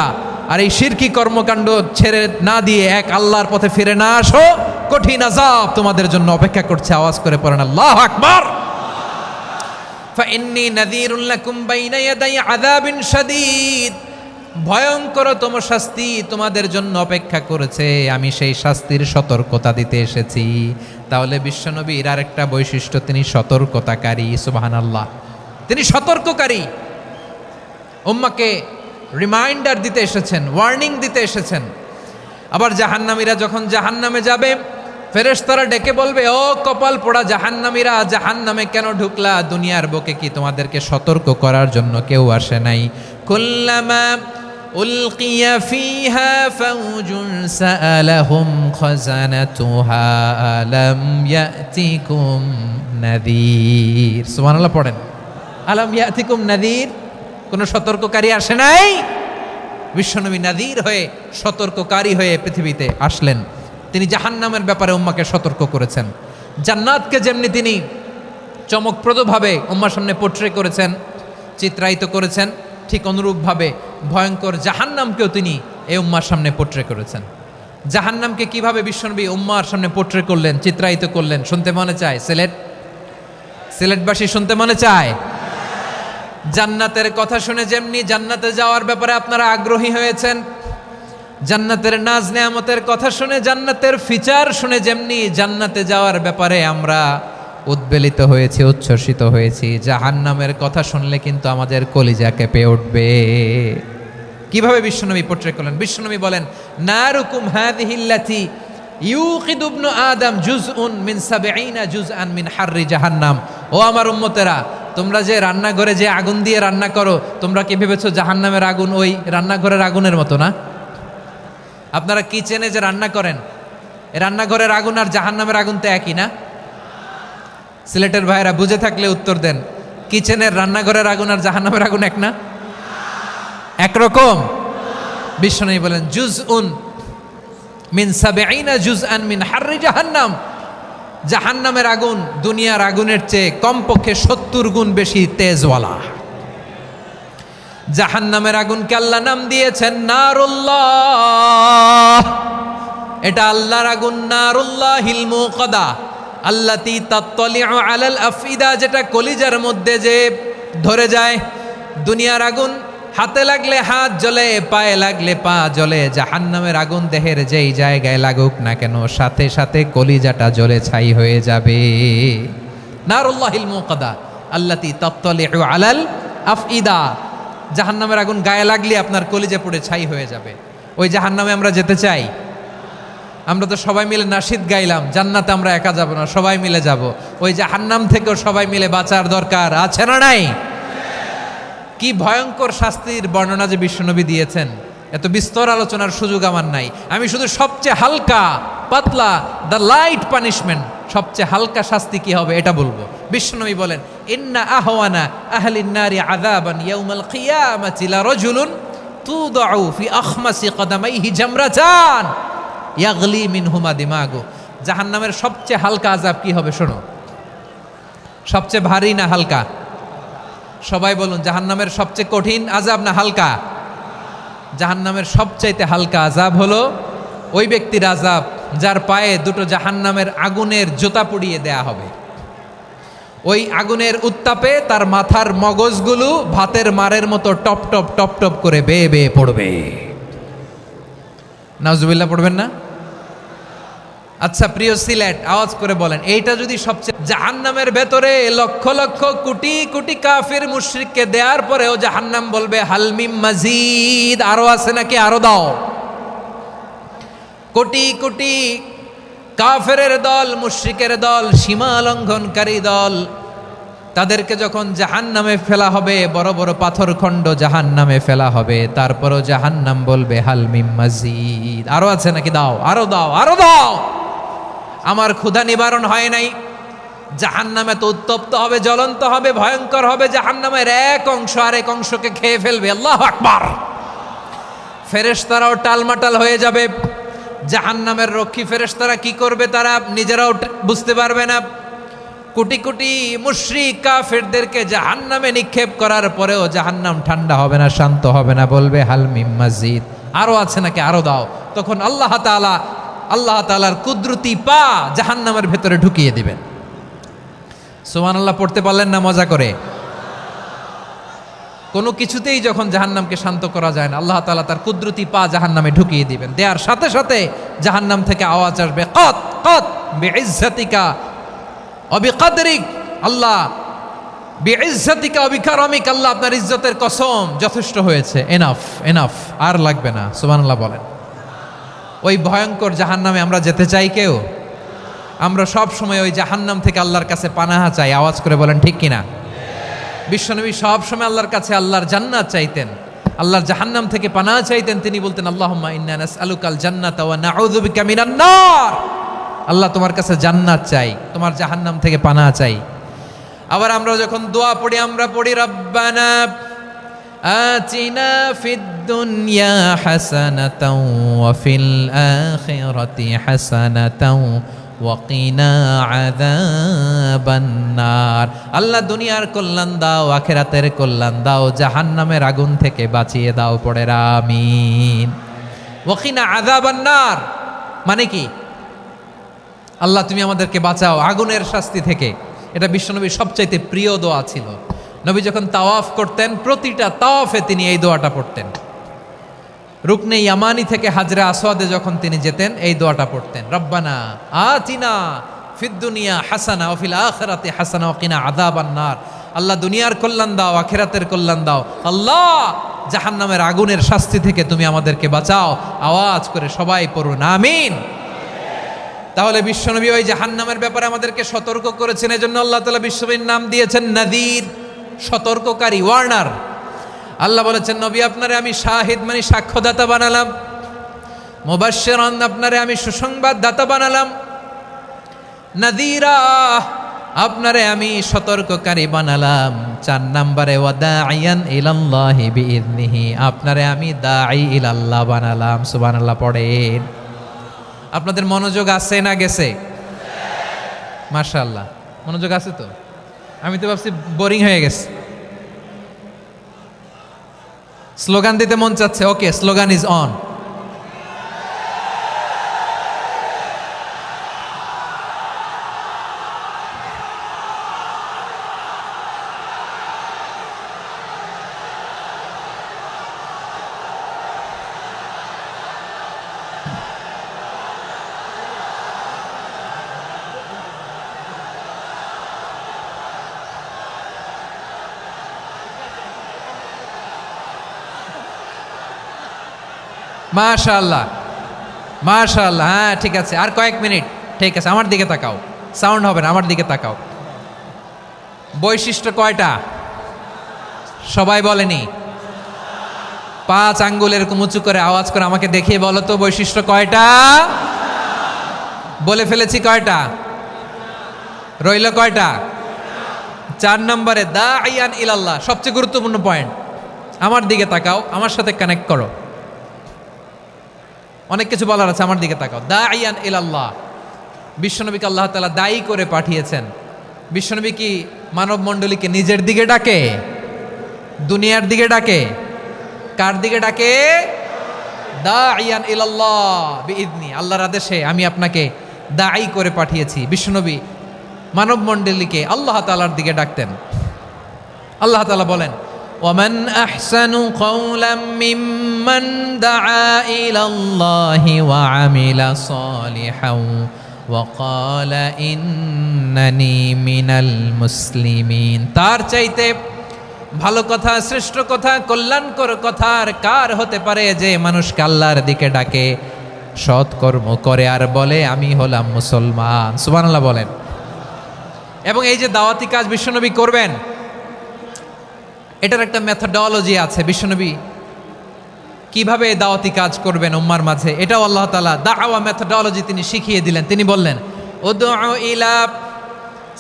আর এই শিরকি কর্মকাণ্ড ছেড়ে না দিয়ে এক আল্লাহর পথে ফিরে না আসো, কঠিন আযাব তোমাদের জন্য অপেক্ষা করছে। আওয়াজ করে পড়েন আল্লাহু আকবার। ফাইন্নী নাযীরুল লাকুম বাইনা ইয়াদাই আযাবিন শাদীদ, ভয়ঙ্করতম শাস্তি তোমাদের জন্য অপেক্ষা করেছে, আমি সেই শাস্তির সতর্কতা দিতে এসেছি। তাহলে বিশ্বনবীর আরেকটা বৈশিষ্ট্য, তিনি সতর্কতাকারী। সুবহানাল্লাহ, তিনি সতর্ককারী। উম্মাকে রিমাইন্ডার দিতে এসেছেন, ওয়ার্নিং দিতে এসেছেন। আবার জাহান্নামীরা যখন জাহান্নামে যাবে, ফেরেশতারা ডেকে বলবে, ও কপাল পোড়া জাহান্নামীরা, জাহান্নামে কেন ঢুকলা? দুনিয়ার বুকে কি তোমাদেরকে সতর্ক করার জন্য কেউ আসে নাই? কুল্লামা উলকিয়া ফিহা ফাউজুন সাআলাহুম খাযানাতুহা আলাম ইয়াতিকুম নাযীর। সুবহানাল্লাহ পড়েন। আলাম ইয়াতিকুম নাযীর, কোন সতর্ককারী আসে নাই? বিশ্বনবী নাযীর হয়ে, সতর্ককারী হয়ে পৃথিবীতে আসলেন। তিনি জাহান্নামের ব্যাপারে উম্মাকে সতর্ক করেছেন। জান্নাতকে যেমনি তিনি চমকপ্রদভাবে উম্মার সামনে পোট্রে করেছেন, চিত্রায়িত করেছেন, ঠিক অনুরূপভাবে ভয়ঙ্কর জাহান্নামকেও তিনি এই উম্মার সামনে পোট্রে করেছেন। জাহান্নামকে কিভাবে বিশ্বনবী উম্মার সামনে পোট্রে করলেন, চিত্রায়িত করলেন, শুনতে মনে চায়? সিলেটবাসী শুনতে মনে চায়? জান্নাতের কথা শুনে যেমনি জান্নাতে যাওয়ার ব্যাপারে আপনারা আগ্রহী হয়েছেন, জান্নাতের নাজ নেয়ামতের কথা শুনে, জান্নাতের ফিচার শুনে যেমনি জান্নাতে যাওয়ার ব্যাপারে আমরা উদ্বেলিত হয়েছি, উচ্ছ্বসিত হয়েছি, জাহান্নামের কথা শুনলে কিন্তু আমাদের কলিজা কেঁপে উঠবে। কিভাবে বিশ্বনবী পোট্রে করলেন? বিশ্বনবী বলেন, নারুকুম হাযিহিল্লাতী ইউকিদু ইবনু আদম জুজউন মিন ৭০ জুজআন মিন হাররি জাহান্নাম। ও আমার উম্মতেরা, তোমরা যে রান্নাঘরে যে আগুন দিয়ে রান্না করো, তোমরা কি ভেবেছো জাহান্নামের আগুন ওই রান্নাঘরের আগুনের মতো না? আপনারা কিচেনে যে রান্না করেন, রান্নাঘরের আগুন আর জাহান্নামের আগুন তো একই না? সিলেটের ভাইরা বুঝে থাকলে উত্তর দেন, কিচেনের রান্নাঘরের আগুন আর জাহান্নামের আগুন এক না? একরকম? বিশ্বনবী বলেন, জুজউন মিন ৭০ জুজআন মিন হাররি জাহান্নাম, জাহান্নামের আগুন দুনিয়ার আগুনের চেয়ে কমপক্ষে ৭০ গুণ বেশি তেজওয়ালা। জাহান্নামের আগুনকে আল্লাহ নাম দিয়েছেন নারুল্লাহ। এটা আল্লাহর আগুন, নারুল্লাহিল মুকাদা আল্লাতী তাত্তালিউ আলাল আফইদা, যেটা কলিজার মধ্যে যে ধরে যায়। দুনিয়ার আগুন হাতে লাগলে হাত জ্বলে, পায়ে লাগলে পা জ্বলে, জাহান্নামের আগুন দেহের যেই জায়গায় লাগুক না কেন, সাথে সাথে কলিজাটা জ্বলে ছাই হয়ে যাবে। নারুল্লাহিল মুকাদা আল্লাতী তাত্তালিউ আলাল আফইদা, জাহান্নামের আগুন গায়ে লাগলে আপনার কলিজা পুড়ে ছাই হয়ে যাবে। ওই জাহান্নামে আমরা যেতে চাই? আমরা তো সবাই মিলে নাশিদ গাইলাম, জান্নাতে আমরা একা যাব না, সবাই মিলে যাব। ওই জাহান্নাম থেকেও সবাই মিলে বাঁচার দরকার আছে না নাই? কি ভয়ঙ্কর শাস্তির বর্ণনা যে বিশ্বনবী দিয়েছেন, এত বিস্তর আলোচনার সুযোগ আমার নাই। আমি শুধু সবচেয়ে হালকা পাতলা, দ্য লাইট পানিশমেন্ট, সবচেয়ে হালকা শাস্তি কি হবে এটা বলবো। বিশ্বনবী বলেন, ইন্না আহওয়ানা আহলিন নারি আযাবান ইয়াউমাল কিয়ামাতি লারাজুলুন তুদাউ ফি আখমাসি কদামাইহি জামরাতান ইয়াগলি মিনহুমা দিমাগু। জাহান্নামের সবচেয়ে হালকা আযাব কি হবে শোনো। সবচেয়ে ভারী না হালকা? সবাই বলুন, জাহান্নামের সবচেয়ে কঠিন আযাব না হালকা? জাহান্নামের সবচাইতে হালকা আযাব হলো ওই ব্যক্তির আযাব যার পায়ে দুটো জাহান্নামের আগুনের জুতা পুড়িয়ে দেয়া হবে। ওই আগুনের উত্তাপে তার মাথার মগজগুলো ভাতের মারের মতো টপ টপ টপ টপ করে বেয়ে বেয়ে পড়বে। নাউজুবিল্লাহ পড়বেন না? আচ্ছা প্রিয় সিলেট, আওয়াজ করে বলেন, এইটা যদি সবচেয়ে, জাহান্নামের ভেতরে লক্ষ লক্ষ কোটি কোটি কাফির মুশরিককে দেওয়ার পরেও জাহান্নাম বলবে হালমিম মাজিদ, আরো আছে নাকি, আরো দাও। কোটি কোটি কাফেরের দল, মুশরিকের দল, সীমা লঙ্ঘনকারী দল, তাদেরকে যখন জাহান্নামে ফেলা হবে, বড় বড় পাথর খণ্ড জাহান্নামে ফেলা হবে, তারপরও জাহান্নাম বলবে হালমিম মাজিদ, আরো আছে নাকি, দাও, আরো দাও, আরো দাও। আমার ক্ষুধা নিবারণ হয় নাই। জাহান্নামে তো উত্তপ্ত হবে, জ্বলন্ত হবে, ভয়ঙ্কর হবে। জাহান্নামের এক অংশ আরেক অংশকে খেয়ে ফেলবে। আল্লাহু আকবার। ফেরেশতারাও টালমাটাল হয়ে যাবে। জাহান্নামের রক্ষী ফেরেশতারা কি করবে তারা নিজেরাও বুঝতে পারবে না। কোটি কোটি মুশরিক কাফেরদেরকে জাহান্নামে নিক্ষেপ করার পরেও জাহান্নাম ঠান্ডা হবে না, শান্ত হবে না, বলবে হালমিম মাজিদ, আরো আছে নাকি, আরো দাও। তখন আল্লাহ তাআলার কুদরতি পা জাহান্নামের ভেতরে ঢুকিয়ে দিবেন। সুবহানাল্লাহ পড়তে পারলেন না মজা করে? কোনো কিছুতেই যখন জাহান্নামকে শান্ত করা যায় না, আল্লাহ তাআলা তার কুদরতি পা জাহান্নামে ঢুকিয়ে দিবেন। দেওয়ার সাথে সাথে জাহান্নাম থেকে আওয়াজ আসবে, কত কত বিইজ্জাতিকা ওয়া বিকদরিক, আল্লাহ বিইজ্জাতিকা ওয়া বিকারামিক, আল্লাহ আপনার ইজ্জতের কসম, যথেষ্ট হয়েছে, এনাফ এনাফ, আর লাগবে না। সুবহানাল্লাহ বলেন। ওই ভয়ঙ্কর জাহান্নামে আমরা যেতে চাই কেউ? আমরা সব সময় ওই জাহান্নাম থেকে আল্লাহর কাছে পানাহা চাই। আওয়াজ করে বলেন ঠিক কিনা? বিশ্বনবী সব সময় আল্লাহর কাছে আল্লাহর জান্নাত চাইতেন, আল্লাহর জাহান্নাম থেকে পানাহা চাইতেন। তিনি বলতেন আল্লাহুম্মা ইন্না নাসআলুকাল জান্নাতা ওয়া নাউযু বিকা মিনান নার। আল্লাহ তোমার কাছে জান্নাত চাই, তোমার জাহান্নাম থেকে পানাহা চাই। আবার আমরা যখন দোয়া পড়ি, আমরা পড়ি রব্বানা আতিনা ফিদ দুনিয়া হাসানাতাও ওয়া ফিল আখিরাতি হাসানাতাও ওয়া কিনা আযাবান নার। আল্লাহ দুনিয়ার কল্যাণ দাও, আখিরাতের কল্যাণ দাও, জাহান্নামের আগুন থেকে বাঁচিয়ে দাও। পড়ে আমিন। ওয়া কিনা আযাবান নার মানে কি? আল্লাহ তুমি আমাদেরকে বাঁচাও আগুনের শাস্তি থেকে। এটা বিশ্বনবীর সবচাইতে প্রিয় দোয়া ছিল। নবী যখন তাওয়াফ করতেন, প্রতিটা তাওয়াফে তিনি এই দোয়াটা পড়তেন। রুকনে ইয়ামানি থেকে হাজরে আসওয়াদে যখন তিনি যেতেন, এই দোয়াটা পড়তেন, রব্বানা আতিনা ফিদ দুনিয়া হাসানা ওয়া ফিল আখিরাতি হাসানা ওয়া কিনা আযাবান নার। আল্লাহ দুনিয়ার কল্যাণ দাও, আখিরাতের কল্যাণ দাও। আল্লাহ জাহান্নামের আগুনের শাস্তি থেকে তুমি আমাদেরকে বাঁচাও। আওয়াজ করে সবাই পড়ুন আমিন। তাহলে বিশ্বনবী ওই জাহান্নামের ব্যাপারে আমাদেরকে সতর্ক করেছেন। এজন্য আল্লাহ তাআলা বিশ্বনবীর নাম দিয়েছেন নাযীর, সতর্ককারী, ওয়ার্নার। আল্লাহ বলেছেন নবী আপনারে আমি শাহিদ মানে সাক্ষ্যদাতা বানালাম, মুবাশশিরান আপনারে আমি সুসংবাদ দাতা বানালাম, নাযীরা আপনারে আমি সতর্ককারী বানালাম। 4 নম্বরে ওয়াদাইয়ান ইলাল্লাহি বিইذনিহি, আপনারে আমি দাঈ ইলাল্লাহ বানালাম। সুবহানাল্লাহ পড়েন। আপনাদের মনোযোগ আছে না গেছে? মাশাআল্লাহ মনোযোগ আছে তো। আমি তো ভাবছি বোরিং হয়ে গেছে। স্লোগান দিতে মন চাচ্ছে। ওকে, স্লোগান ইজ অন। মাশাআল্লাহ মাশাআল্লাহ। হ্যাঁ ঠিক আছে, আর কয়েক মিনিট। ঠিক আছে, আমার দিকে তাকাও, সাউন্ড হবে না, আমার দিকে তাকাও। বৈশিষ্ট্য কয়টা সবাই বলেনি? 5 আঙ্গুল এরকম উঁচু করে আওয়াজ করে আমাকে দেখিয়ে বলো তো বৈশিষ্ট্য কয়টা? বলে ফেলেছি কয়টা? রইল কয়টা? 4 নম্বরে দাঈয়ান ইলাল্লাহ, সবচেয়ে গুরুত্বপূর্ণ পয়েন্ট। আমার দিকে তাকাও, আমার সাথে কানেক্ট করো। অনেক কিছু বলার আছে, আমার দিকে তাকাও। দাঈয়ান ইলাল্লাহ, বিশ্বনবীকে আল্লাহ তাআলা দায়ী করে পাঠিয়েছেন। বিশ্বনবী কি মানব মণ্ডলীকে নিজের দিকে ডাকে, দুনিয়ার দিকে ডাকে? কার দিকে ডাকে? দাইয়ান ইলাল্লাহ বিইذনি, আল্লাহর আদেশে আমি আপনাকে দাঈ করে পাঠিয়েছি। বিশ্বনবী মানব মণ্ডলীকে আল্লাহ তাআলার দিকে ডাকতেন। আল্লাহ তাআলা বলেন, ওয়ামান আহসানু কাওলাম মিম্মান দাআ ইলাল্লাহি ওয়া আমিলা সালিহান ওয়া ক্বালা ইন্নানি মিনাল মুসলিমিন। তার চাইতে ভালো কথা, শ্রেষ্ঠ কথা, কল্যাণকর কথা আর কার হতে পারে যে মানুষকে আল্লাহর দিকে ডাকে, সৎকর্ম করে আর বলে আমি হলাম মুসলমান। সুবহানাল্লাহ বলেন। এবং এই যে দাওয়াতি কাজ বিশ্বনবী করবেন, এটার একটা মেথডোলজি আছে। বিশ্বনবী কিভাবে দাওয়াতি কাজ করবেন উম্মার মাঝে, এটাও আল্লাহ তাআলা দাওয়া মেথডোলজি তিনি শিখিয়ে দিলেন। তিনি বললেন, উদউ ইলা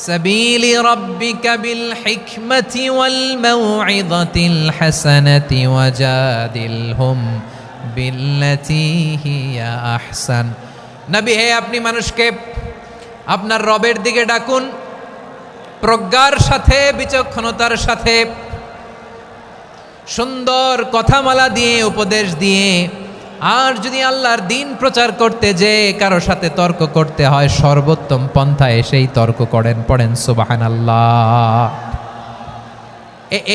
সাবিলি রাব্বিকা বিল হিকমাতি ওয়াল মাউইযাতিল হাসানাতি ওয়াজাদিলহুম বিল্লাতি হিয়া আহসান। নবী হে, আপনি মানুষকে আপনার রবের দিকে ডাকুন প্রজ্ঞার সাথে, বিচক্ষণতার সাথে, সুন্দর কথামালা দিয়ে, উপদেশ দিয়ে। আর যদি আল্লাহর দিন প্রচার করতে যে কারো সাথে তর্ক করতে হয়, সর্বোত্তম পন্থায় সেই তর্ক করেন। পড়েন সুবহানাল্লাহ।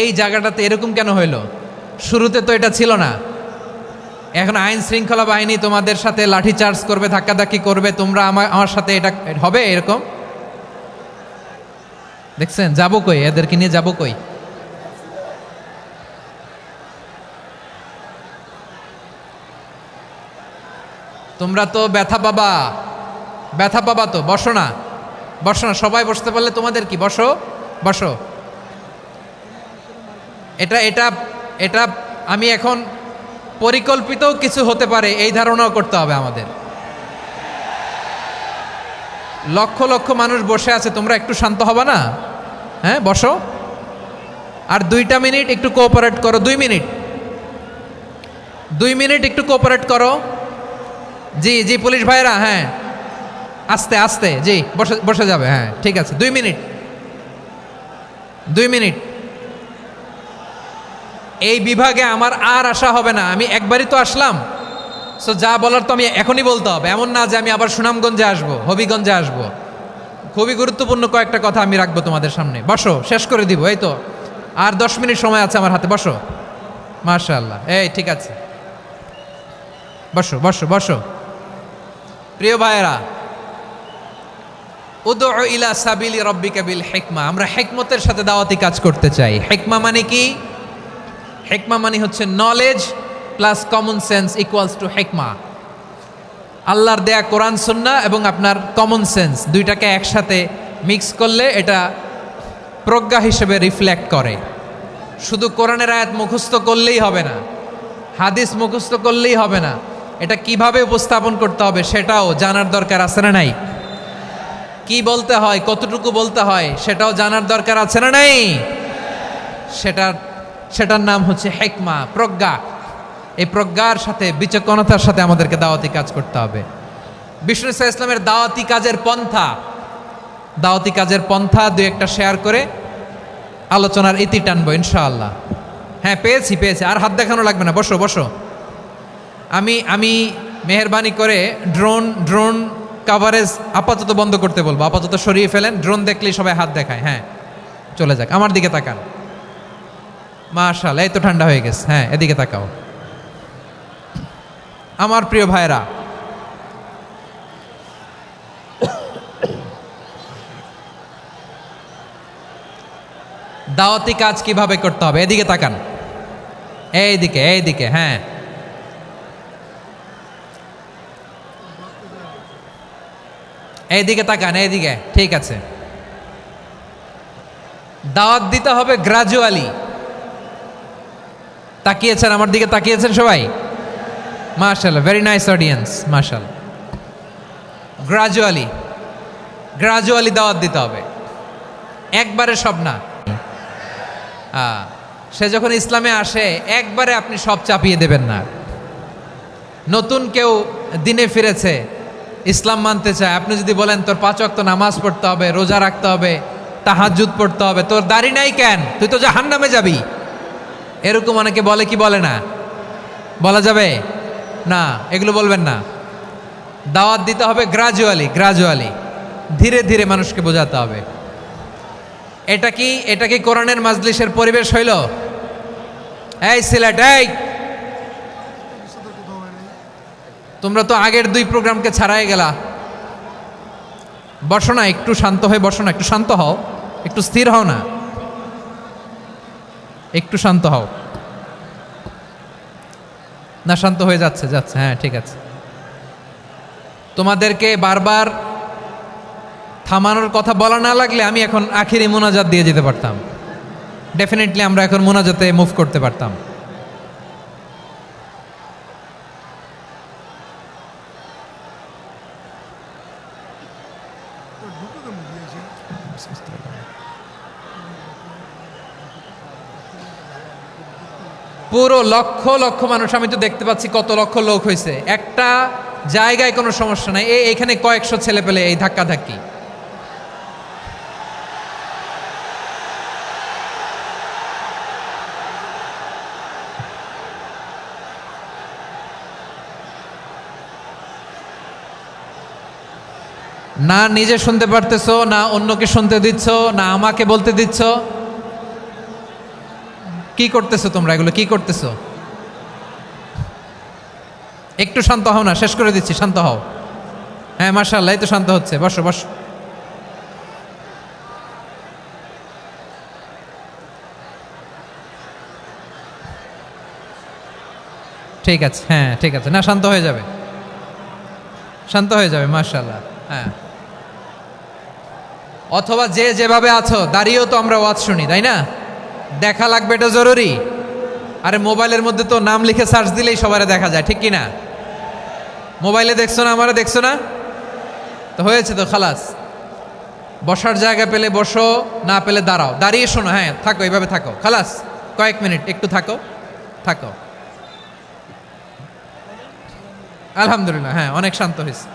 এই জায়গাটাতে এরকম কেন হইল? শুরুতে তো এটা ছিল না। এখন আইন শৃঙ্খলা বাহিনী তোমাদের সাথে লাঠি চার্জ করবে, ধাক্কাধাক্কি করবে, তোমরা আমার সাথে এটা হবে এরকম? দেখছেন যাবো কই? এদেরকে নিয়ে যাবো কই? তোমরা তো ব্যথা পাবা, ব্যথা পাবা তো। বসো না, বসো না, সবাই বসতে পারলে তোমাদের কি? বসো, বসো। এটা এটা এটা আমি এখন পরিকল্পিত কিছু হতে পারে এই ধারণাও করতে হবে আমাদের। লক্ষ লক্ষ মানুষ বসে আছে, তোমরা একটু শান্ত হবা না? হ্যাঁ, বসো। আর 2টা মিনিট একটু কোঅপারেট করো। 2 মিনিট, 2 মিনিট একটু কোঅপারেট করো। জি জি পুলিশ ভাইরা, হ্যাঁ আস্তে আস্তে, জি বসে বসে যাবে। হ্যাঁ ঠিক আছে, 2 মিনিট, 2 মিনিট। এই বিভাগে আমার আর আসা হবে না, আমি একবারই তো আসলাম। সো যা বলার তো আমি এখনই বলতে হবে, এমন না যে আমি আবার সুনামগঞ্জে আসবো, হবিগঞ্জে আসবো। খুবই গুরুত্বপূর্ণ কয়েকটা কথা আমি রাখবো তোমাদের সামনে। বসো, শেষ করে দিব। এই তো আর 10 মিনিট সময় আছে আমার হাতে। বসো, মাশাআল্লাহ। এই ঠিক আছে, বসো বসো বসো। প্রিয় ভাইয়েরা, উদউ ইলা সাবিলি রাব্বিকা বিল হিকমা, আমরা হিকমতের সাথে দাওয়াতি কাজ করতে চাই। হিকমা মানে কি? হিকমা মানে হচ্ছে knowledge plus common sense equals to হিকমা। আল্লাহর দেয়া কোরআন সুন্নাহ এবং আপনার কমন সেন্স, দুইটাকে একসাথে মিক্স করলে এটা প্রজ্ঞা হিসেবে রিফ্লেক্ট করে। শুধু কোরআনের আয়াত মুখস্থ করলেই হবে না, হাদিস মুখস্থ করলেই হবে না, এটা কিভাবে উপস্থাপন করতে হবে সেটাও জানার দরকার আছে না নাই? কি বলতে হয়, কতটুকু বলতে হয় সেটাও জানার দরকার আছে না নাই? সেটার নাম হচ্ছে হিকমা, প্রজ্ঞা। এই প্রজ্ঞার সাথে, বিচক্ষণতার সাথে আমাদেরকে দাওয়াতি কাজ করতে হবে। বিষ্ণু ইসা ইসলামের দাওয়াতি কাজের পন্থা 2-1টা শেয়ার করে আলোচনার ইতি টানবো ইনশাআল্লাহ। হ্যাঁ পেয়েছি, আর হাত দেখানো লাগবে না। বসো বসো। আমি মেহেরবানি করে ড্রোন কাভারেজ আপাতত বন্ধ করতে বলবো, আপাতত সরিয়ে ফেলেন। ড্রোন দেখলেই সবাই হাত দেখায়। হ্যাঁ চলে যাক, আমার দিকে তাকান। মাশাআল্লাহ, এই তো ঠান্ডা হয়ে গেছে। হ্যাঁ এদিকে তাকাও। আমার প্রিয় ভাইরা, দাওয়াতি কাজ কিভাবে করতে হবে এদিকে তাকান। এইদিকে, হ্যাঁ এইদিকে তাকান, এইদিকে। ঠিক আছে, দাওয়াত দিতে হবে গ্রাজুয়ালি। তাকিয়েছেন আমার দিকে, তাকিয়েছেন সবাই? মাশাআল্লাহ, ভেরি নাইস অডিয়েন্স, মাশাআল্লাহ। গ্রাজুয়ালি দাওয়াত দিতে হবে, একবারে সব না। সে যখন ইসলামে আসে একবারে আপনি সব চাপিয়ে দেবেন না। নতুন কেউ দিনে ফিরেছে, ইসলাম মানতে চায়, আপনি যদি বলেন তোর 5 ওয়াক্ত নামাজ পড়তে হবে, রোজা রাখতে হবে, তাহাজ্জুদ পড়তে হবে, তোর দাড়ি নাই কেন, তুই তো জাহান্নামে যাবি। এরকম অনেকে বলে কি বলে না? বলা যাবে না, এগুলো বলবেন না। দাওয়াত দিতে হবে গ্রাজুয়ালি, ধীরে ধীরে মানুষকে বোঝাতে হবে। এটা কি কোরআনের মাজলিসের পরিবেশ হইল? এই সিলেট, এই তোমরা তো আগের 2 প্রোগ্রামকে ছাড়াই গেলা। বসো না, একটু শান্ত হয়ে বসো না, একটু শান্ত হও, একটু স্থির হও না, একটু শান্ত হও না। শান্ত হয়ে যাচ্ছে, হ্যাঁ ঠিক আছে। তোমাদেরকে বারবার থামানোর কথা বলা না লাগলে আমি এখন আখিরি মোনাজাত দিয়ে যেতে পারতাম। ডেফিনেটলি আমরা এখন মোনাজাতে মুভ করতে পারতাম। পুরো লক্ষ লক্ষ মানুষ, আমি তো দেখতে পাচ্ছি কত লক্ষ লোক হয়েছে। একটা জায়গায় কোনো সমস্যা নাই, এখানে কয়েকশো ছেলে পেলে এই ধাক্কা ধাক্কি। না নিজে শুনতে পারতেছো, না অন্যকে শুনতে দিচ্ছ, না আমাকে বলতে দিচ্ছ। কি করতেছো তোমরা? এগুলো কি করতেছো? একটু শান্ত হও না, শেষ করে দিচ্ছি, শান্ত হও। হ্যাঁ মাশাআল্লাহ, এই তো শান্ত হচ্ছে। বসো বসো। ঠিক আছে, হ্যাঁ ঠিক আছে, না শান্ত হয়ে যাবে, শান্ত হয়ে যাবে মাশাআল্লাহ। হ্যাঁ, অথবা যে যেভাবে আছো দাঁড়িয়েও তো আমরা ওয়াজ শুনি, তাই না? দেখা লাগবে, এটা জরুরি। আরে মোবাইলের মধ্যে তো নাম লিখে সার্চ দিলেই সবারে দেখা যায়, ঠিক কি না? মোবাইলে দেখছো না, আমারে দেখছো না, তো হয়েছে তো, খালাস। বসার জায়গা পেলে বসো, না পেলে দাঁড়াও, দাঁড়িয়ে শোনো। হ্যাঁ থাকো, এইভাবে থাকো, খালাস। কয়েক মিনিট একটু থাকো। আলহামদুলিল্লাহ, হ্যাঁ অনেক শান্ত হয়েছে।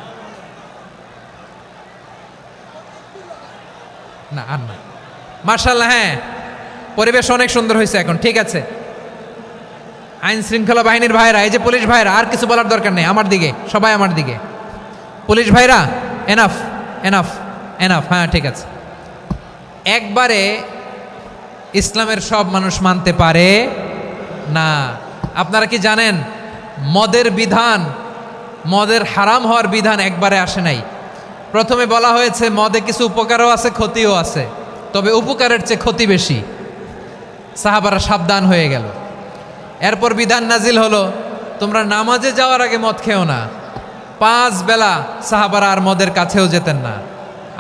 না আর না, মাশাআল্লাহ, হ্যাঁ পরিবেশ অনেক সুন্দর হয়েছে এখন, ঠিক আছে। আইন শৃঙ্খলা বাহিনীর ভাইরা, এই যে পুলিশ ভাইরা, আর কিছু বলার দরকার নেই, আমার দিকে সবাই, আমার দিকে। পুলিশ ভাইরা এনাফ এনাফ এনাফ, হ্যাঁ ঠিক আছে। একবারে ইসলামের সব মানুষ মানতে পারে না। আপনারা কি জানেন মদের বিধান, মদের হারাম হওয়ার বিধান একবারে আসে নাই। প্রথমে বলা হয়েছে মদে কিছু উপকারও আছে, ক্ষতিও আছে, তবে উপকারের চেয়ে ক্ষতি বেশি। সাহাবারা সাবধান হয়ে গেল। এরপর বিধান নাজিল হলো, তোমরা নামাজে যাওয়ার আগে মদ খেও না। 5 বেলা সাহাবারা আর মদের কাছেও যেতেন না,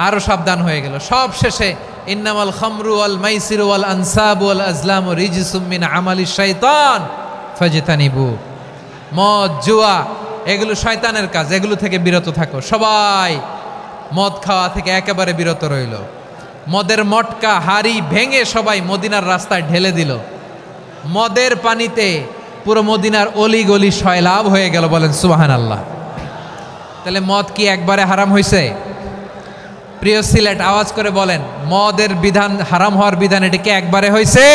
আরো সাবধান হয়ে গেল। সব শেষে ইন্নামাল খামরু ওয়াল মাইসিরু ওয়াল আনসাবু ওয়াল আজলামু রিজসুম মিন আমালিশ শাইতান ফাজতানিবু। মদ, জুয়া এগুলো শয়তানের কাজ, এগুলো থেকে বিরত থাকো। সবাই মদ খাওয়া থেকে একেবারে বিরত রইল। মদের মটকা হাড়ি ভেঙে সবাই মদিনার রাস্তায় ঢেলে দিল। মদের পানিতে পুরো মদিনার অলি গলি সয়লাভ হয়ে গেল। বলেন সুবহানাল্লাহ। তাহলে মদ কি একবারে হারাম হয়েছে? প্রিয় সিলেট, আওয়াজ করে বলেন, মদের বিধান, হারাম হওয়ার বিধান এটা কি একবারে হয়েছে?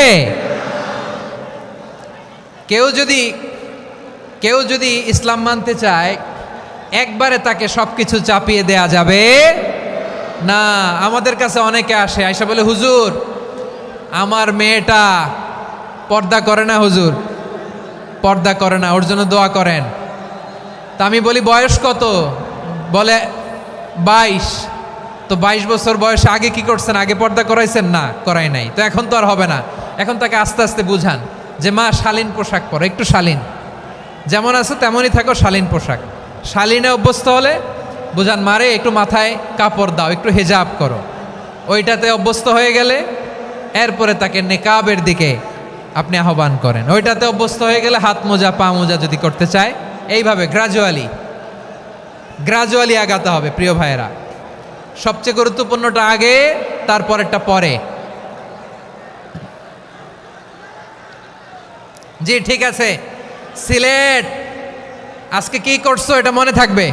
কেউ যদি ইসলাম মানতে চায়, একবারে তাকে সবকিছু চাপিয়ে দেয়া যাবে না। আমাদের কাছে অনেকে আসে, আয়সা বলে, হুজুর আমার মেয়েটা পর্দা করে না, হুজুর পর্দা করে না, ওর জন্য দোয়া করেন। তা আমি বলি বয়স কত? বলে 22। তো 22 বছর বয়সে আগে কি করছেন? আগে পর্দা করাইছেন? না, করাই নাই। তো এখন তো আর হবে না। এখন তাকে আস্তে আস্তে বুঝান যে মা শালীন পোশাক পরো, একটু শালীন, যেমন আছে তেমনই থাকো, শালীন পোশাক। শালীনে অভ্যস্ত হলে বুঝান, মারে একটু মাথায় কাপড় দাও, একটু হেজাব করো। ওইটাতে অভ্যস্ত হয়ে গেলে এরপরে তাকে নেকাবের দিকে আপনি আহ্বান করেন। ওইটাতে অভ্যস্ত হয়ে গেলে হাত মোজা, পা মোজা যদি করতে চায়, এইভাবে গ্রাজুয়ালি আগাতে হবে। প্রিয় ভাইয়েরা, সবচেয়ে গুরুত্বপূর্ণটা আগে, তারপরেরটা পরে। জি ঠিক আছে। সিলেট আজকে কি করছো এটা মনে থাকবে।